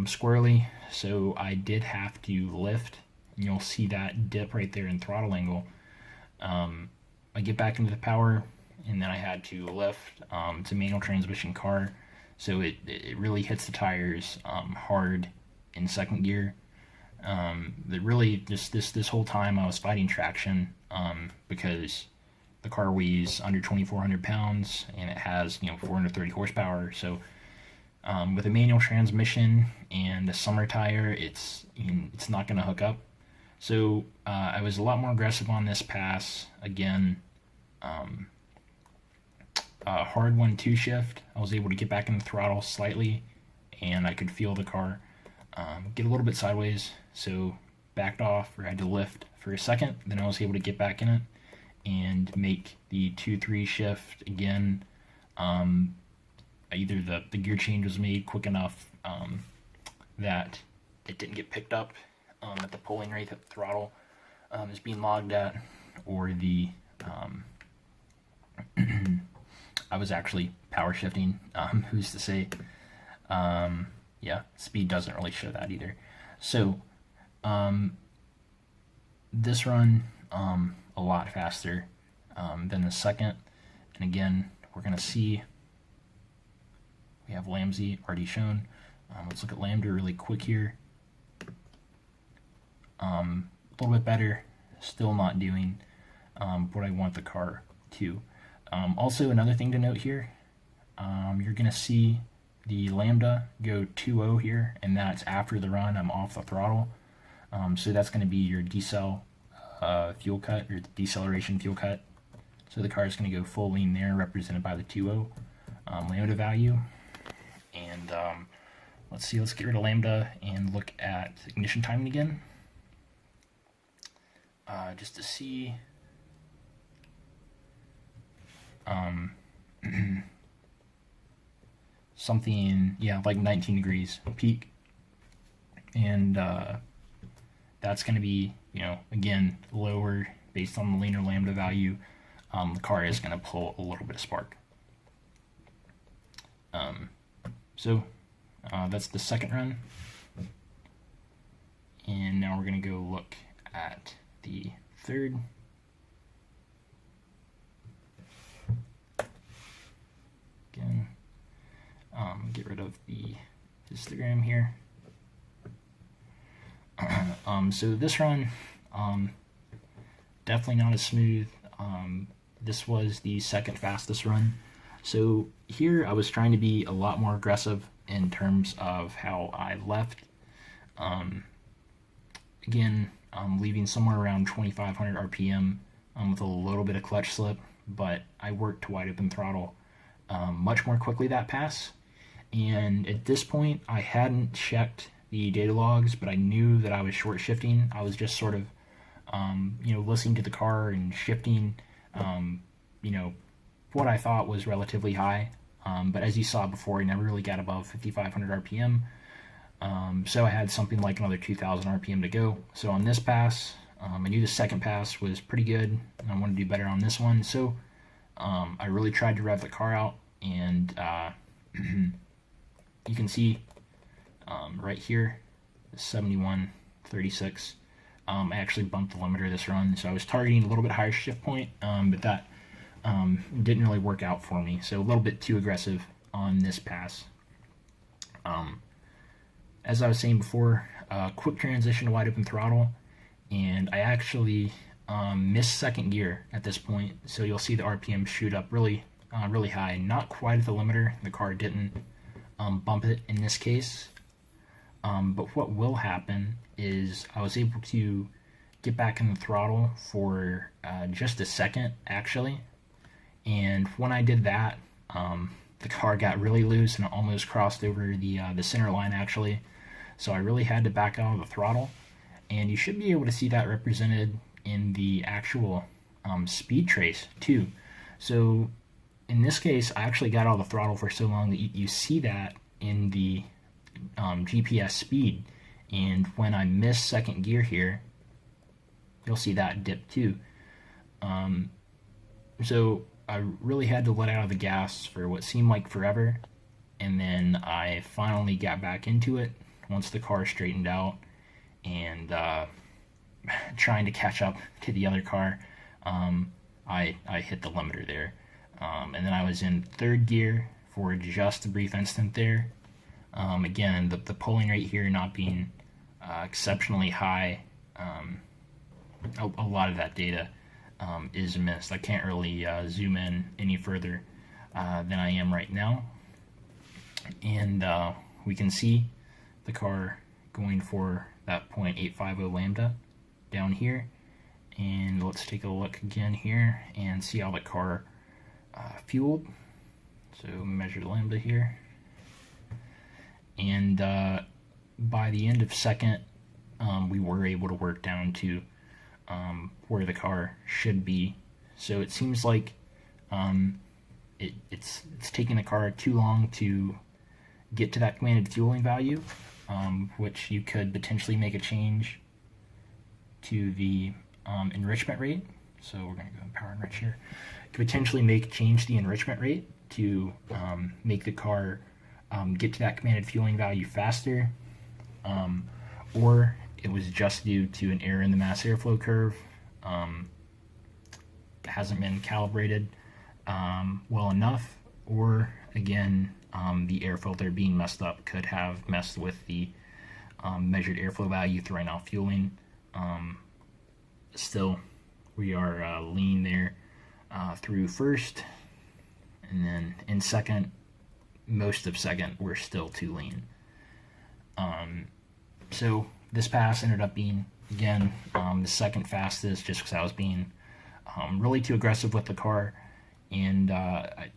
squirrely. So I did have to lift, and you'll see that dip right there in throttle angle. I get back into the power, and then I had to lift. It's a manual transmission car, so it really hits the tires hard in second gear. That really just this whole time I was fighting traction because the car weighs under 2,400 pounds and it has 430 horsepower. So with a manual transmission and a summer tire, it's not going to hook up. So I was a lot more aggressive on this pass. Again, hard 1-2 shift. I was able to get back in the throttle slightly, and I could feel the car get a little bit sideways. So backed off, or had to lift for a second. Then I was able to get back in it and make the 2-3 shift again. Either the gear change was made quick enough that it didn't get picked up at the pulling rate that the throttle is being logged at, or the I was actually power shifting. Who's to say? Yeah, speed doesn't really show that either. So this run a lot faster than the second, and again we're gonna see we have Lambda already shown. Let's look at Lambda really quick here. A little bit better, still not doing what I want the car to. Also, another thing to note here, you're gonna see the Lambda go 2.0 here, and that's after the run. I'm off the throttle. So that's going to be your decel fuel cut, or deceleration fuel cut. So the car is going to go full lean there, represented by the 2.0 Lambda value. And let's get rid of Lambda and look at ignition timing again. Just to see. Something, like 19 degrees peak. And that's going to be, again, lower based on the leaner Lambda value. The car is going to pull a little bit of spark. So that's the second run. And now we're going to go look at the third. Again, get rid of the histogram here. So this run, definitely not as smooth. This was the second fastest run. So here I was trying to be a lot more aggressive in terms of how I left. Again, I'm leaving somewhere around 2,500 RPM with a little bit of clutch slip, but I worked to wide open throttle much more quickly that pass. And at this point, I hadn't checked the data logs, but I knew that I was short shifting. I was just sort of, listening to the car and shifting, what I thought was relatively high. But as you saw before, I never really got above 5,500 RPM. So I had something like another 2,000 RPM to go. So on this pass, I knew the second pass was pretty good, and I wanted to do better on this one. So I really tried to rev the car out, and you can see right here, 71.36. I actually bumped the limiter this run, so I was targeting a little bit higher shift point, but that didn't really work out for me. So a little bit too aggressive on this pass. As I was saying before, quick transition to wide open throttle, and I actually missed second gear at this point, so you'll see the RPM shoot up really high. Not quite at the limiter, the car didn't bump it in this case, but what will happen is I was able to get back in the throttle for just a second actually, and when I did that, the car got really loose and almost crossed over the center line actually. So I really had to back out of the throttle, and you should be able to see that represented in the actual speed trace too. So in this case, I actually got out of the throttle for so long that you see that in the GPS speed, and when I miss second gear here, you'll see that dip too. So I really had to let out of the gas for what seemed like forever, and then I finally got back into it once the car straightened out, and trying to catch up to the other car, I hit the limiter there, and then I was in third gear for just a brief instant there. Again, the pulling rate here not being exceptionally high, a lot of that data is missed. I can't really zoom in any further than I am right now, and we can see the car going for that 0.850 lambda down here, and let's take a look again here and see how the car fueled. So measured lambda here, and by the end of second, we were able to work down to where the car should be. So it seems like it's taking the car too long to get to that commanded fueling value, which you could potentially make a change to the enrichment rate. So we're going to go in power enrich here. Could potentially change the enrichment rate to make the car get to that commanded fueling value faster, or it was just due to an error in the mass airflow curve. It hasn't been calibrated well enough, or again, the air filter being messed up could have messed with the measured airflow value throwing off fueling. Still, we are lean there through first, and then in second, most of second, we're still too lean. So this pass ended up being, again, the second fastest, just because I was being really too aggressive with the car, and I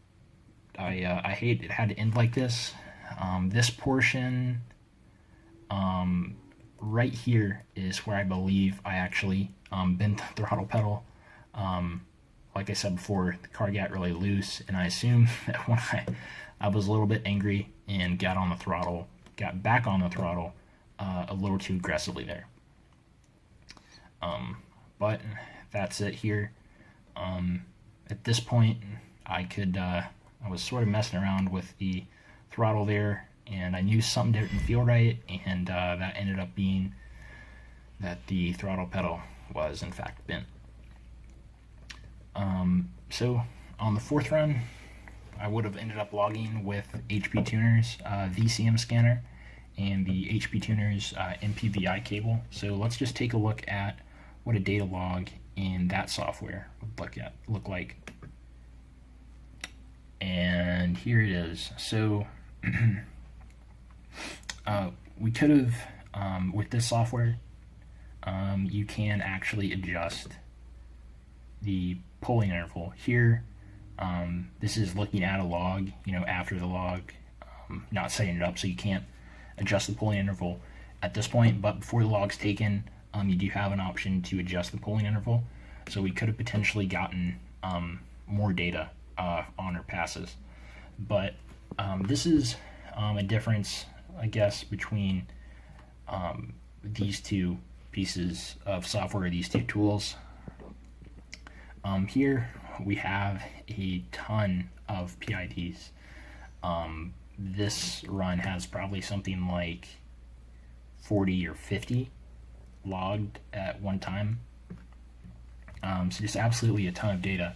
hate it had to end like this. This portion right here is where I believe I actually bent the throttle pedal. Like I said before, the car got really loose, and I assume that when I was a little bit angry and got back on the throttle a little too aggressively there. But that's it here. At this point, I was sort of messing around with the throttle there, and I knew something didn't feel right, and that ended up being that the throttle pedal was in fact bent. So on the fourth run, I would have ended up logging with HP Tuner's VCM Scanner and the HP Tuner's MPVI cable. So let's just take a look at what a data log in that software would look like. And here it is. So we could have with this software, you can actually adjust the polling interval. Here, this is looking at a log, after the log, not setting it up, so you can't adjust the polling interval at this point, but before the log's taken, you do have an option to adjust the polling interval. So we could have potentially gotten more data on our passes. But this is a difference, I guess, between these two pieces of software, these two tools. Here we have a ton of PIDs. This run has probably something like 40 or 50 logged at one time. So just absolutely a ton of data.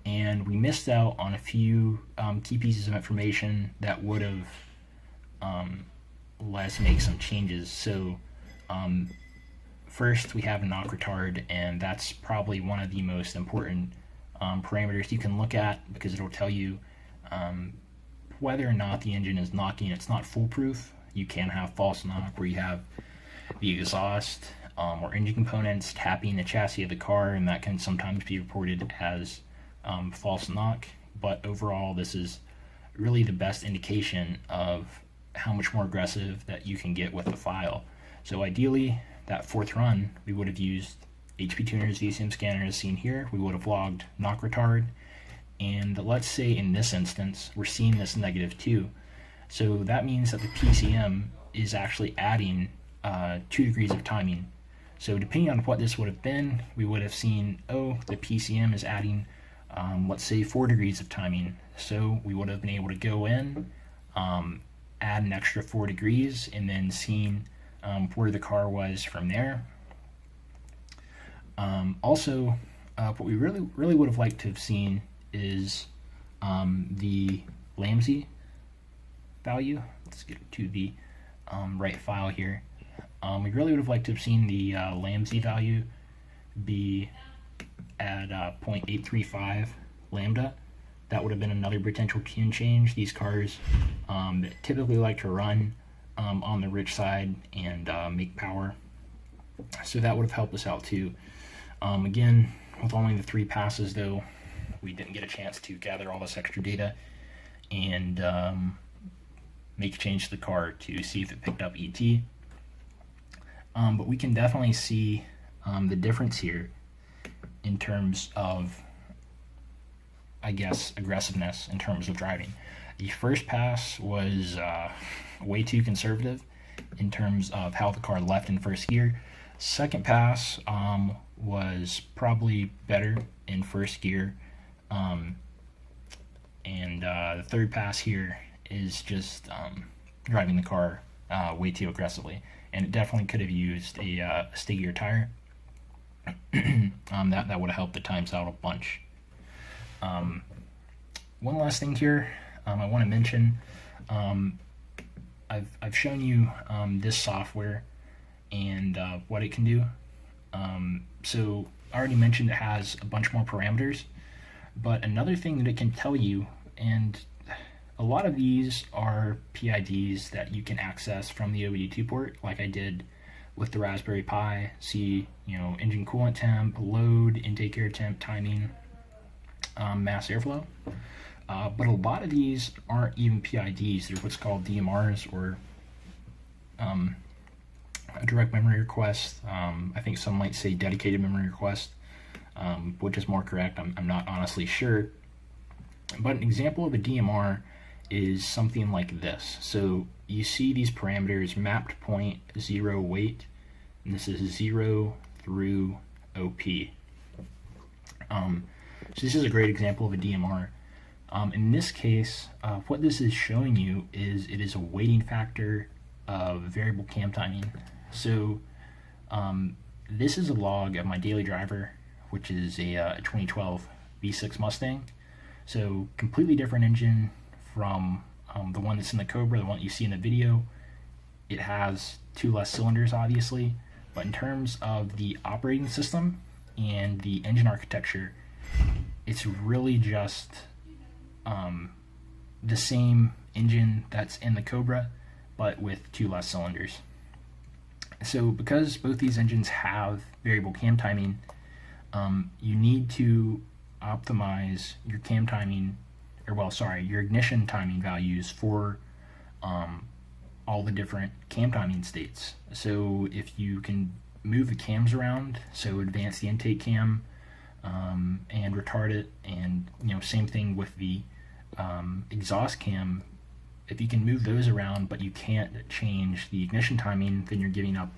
And we missed out on a few key pieces of information that would have let us make some changes. So first we have a knock retard, and that's probably one of the most important parameters you can look at, because it'll tell you whether or not the engine is knocking. It's not foolproof. You can have false knock, where you have the exhaust or engine components tapping the chassis of the car, and that can sometimes be reported as false knock. But overall, this is really the best indication of how much more aggressive that you can get with the file. So ideally, that fourth run, we would have used HP Tuner's VCM Scanner as seen here. We would have logged knock retard, and let's say in this instance we're seeing this -2, so that means that the PCM is actually adding 2 degrees of timing. So depending on what this would have been, we would have seen, oh, the PCM is adding let's say 4 degrees of timing. So we would have been able to go in, add an extra 4 degrees, and then seen where the car was from there. Also, what we really would have liked to have seen is the Lambeth value. Let's get to the right file here. We really would have liked to have seen the Lambeth value be at 0.835 lambda. That would have been another potential tune change. These cars typically like to run on the rich side and make power, so that would have helped us out too. Again, with only the 3 passes though, we didn't get a chance to gather all this extra data and make a change to the car to see if it picked up ET. But we can definitely see the difference here in terms of, I guess, aggressiveness in terms of driving. The first pass was way too conservative in terms of how the car left in first gear. Second pass was probably better in first gear. And the third pass here is just driving the car way too aggressively. And it definitely could have used a stickier tire. That would have helped the times out a bunch. One last thing here I want to mention. I've shown you this software and what it can do. So I already mentioned it has a bunch more parameters, but another thing that it can tell you, and a lot of these are PIDs that you can access from the OBD2 port, like I did with the Raspberry Pi. See, engine coolant temp, load, intake air temp, timing, mass airflow. But a lot of these aren't even PIDs. They're what's called DMRs, or a direct memory request. I think some might say dedicated memory request, which is more correct. I'm not honestly sure. But an example of a DMR is something like this. So you see these parameters: mapped point, 0, weight, and this is 0 through OP. So this is a great example of a DMR. In this case, what this is showing you is it is a weighting factor of variable cam timing. So this is a log of my daily driver, which is a 2012 V6 Mustang. So completely different engine from the one that's in the Cobra, the one that you see in the video. It has 2 less cylinders, obviously, but in terms of the operating system and the engine architecture, it's really just the same engine that's in the Cobra, but with 2 less cylinders. So because both these engines have variable cam timing, you need to optimize your cam timing, your ignition timing values for all the different cam timing states. So if you can move the cams around, so advance the intake cam and retard it, and same thing with the exhaust cam. If you can move those around but you can't change the ignition timing, then you're giving up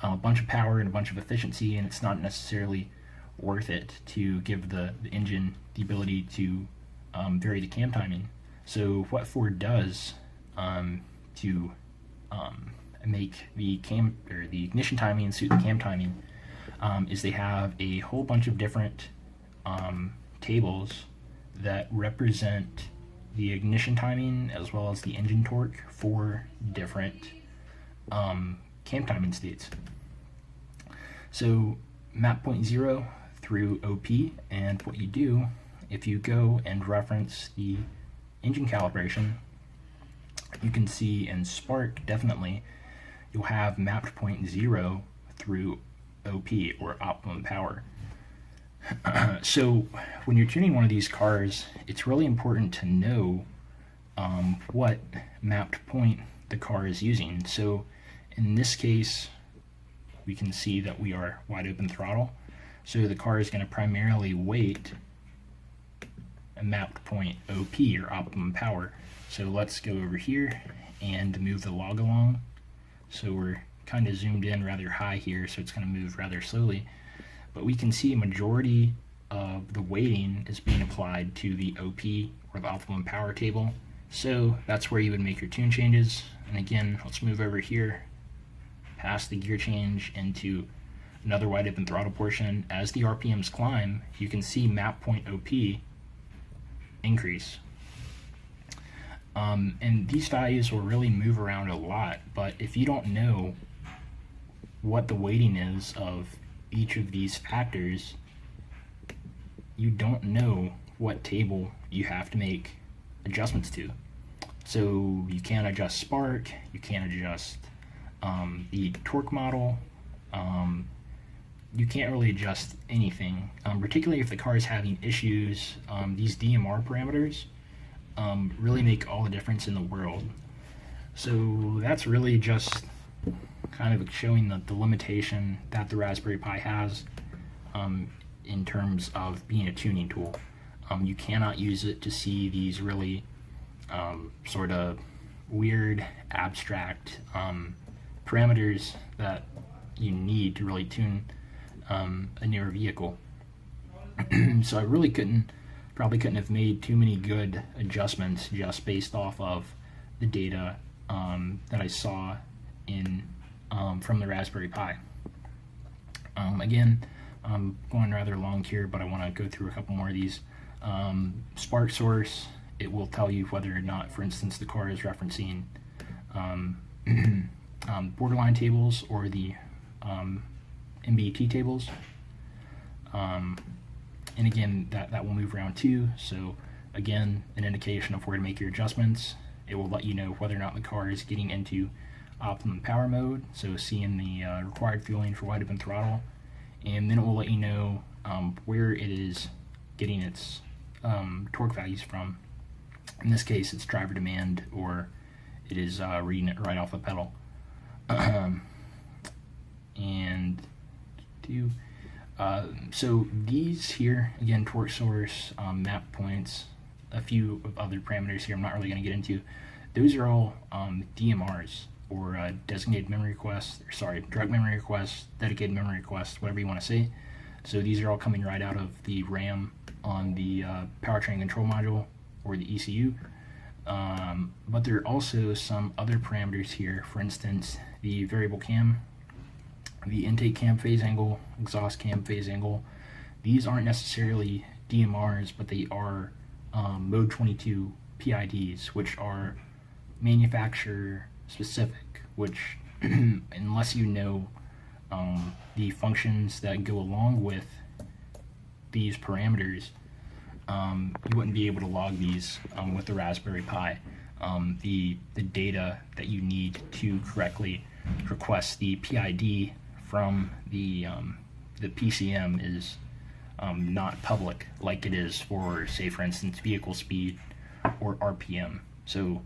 a bunch of power and a bunch of efficiency, and it's not necessarily worth it to give the engine the ability to vary the cam timing. So what Ford does to make the ignition timing suit the cam timing is they have a whole bunch of different tables that represent the ignition timing as well as the engine torque for different cam timing states. So map point 0 through OP, and what you do, if you go and reference the engine calibration, you can see in Spark definitely you'll have mapped point 0 through OP, or optimum power. So when you're tuning one of these cars, it's really important to know what mapped point the car is using. So in this case, we can see that we are wide open throttle. So the car is going to primarily weight a mapped point OP, or optimum power. So let's go over here and move the log along. So we're kind of zoomed in rather high here, so it's going to move rather slowly. But we can see a majority of the weighting is being applied to the OP, or the optimum power table. So that's where you would make your tune changes. And again, let's move over here past the gear change into another wide open throttle portion. As the RPMs climb, you can see map point OP increase. And these values will really move around a lot, but if you don't know what the weighting is of each of these factors, you don't know what table you have to make adjustments to. So you can't adjust spark, you can't adjust the torque model, you can't really adjust anything, particularly if the car is having issues. These DMR parameters really make all the difference in the world. So that's really just kind of showing the limitation that the Raspberry Pi has in terms of being a tuning tool. You cannot use it to see these really sort of weird, abstract parameters that you need to really tune a newer vehicle. So I really probably couldn't have made too many good adjustments just based off of the data that I saw in from the Raspberry Pi. Again, I'm going rather long here, but I want to go through a couple more of these. Spark source, it will tell you whether or not, for instance, the car is referencing borderline tables or the MBT tables. And again, that will move around too. So again, an indication of where to make your adjustments. It will let you know whether or not the car is getting into optimum power mode, so seeing the required fueling for wide open throttle, and then it will let you know where it is getting its torque values from. In this case, it's driver demand, or it is reading it right off the pedal. So these here, again, torque source, map points, a few of other parameters here I'm not really going to get into. Those are all DMRs, or designated memory requests, direct memory requests, dedicated memory requests, whatever you want to say. So these are all coming right out of the RAM on the powertrain control module, or the ECU. But there are also some other parameters here. For instance, the variable cam, the intake cam phase angle, exhaust cam phase angle. These aren't necessarily DMRs, but they are mode 22 PIDs, which are manufacturer specific, which unless you know the functions that go along with these parameters, you wouldn't be able to log these with the Raspberry Pi. the data that you need to correctly request the PID from the PCM is not public like it is for, say, for instance, vehicle speed or RPM. So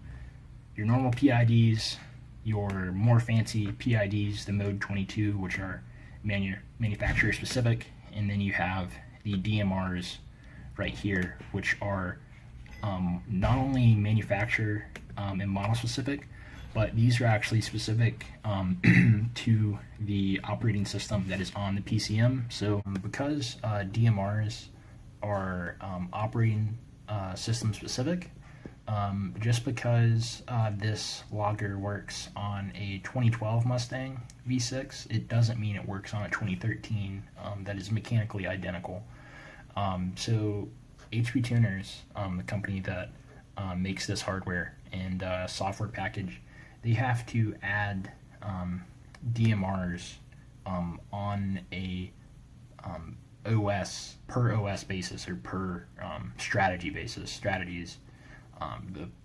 your normal PIDs, your more fancy PIDs, the Mode 22, which are manufacturer specific, and then you have the DMRs right here, which are not only manufacturer and model specific, but these are actually specific to the operating system that is on the PCM. So because DMRs are operating system specific, just because this logger works on a 2012 Mustang V6, it doesn't mean it works on a 2013 that is mechanically identical. So HP Tuners, the company that makes this hardware and software package, they have to add DMRs on a per OS basis, or per strategy basis. Strategies,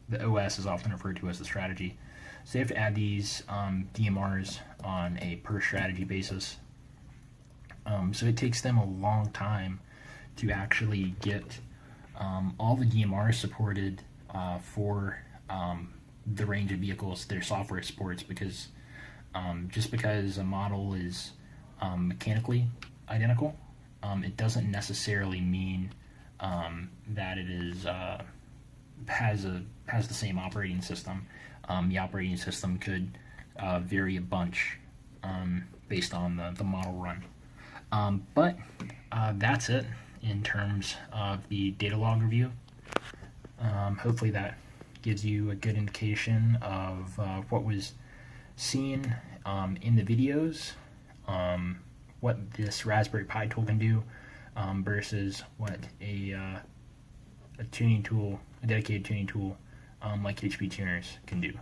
the OS is often referred to as the strategy. So they have to add these DMRs on a per strategy basis. So it takes them a long time to actually get all the DMRs supported for the range of vehicles their software supports, because just because a model is mechanically identical, it doesn't necessarily mean that it is has the same operating system. The operating system could vary a bunch based on the model run. But that's it in terms of the Datalog review. Hopefully that gives you a good indication of what was seen in the videos, what this Raspberry Pi tool can do versus what a tuning tool, a dedicated tuning tool like HP Tuners can do.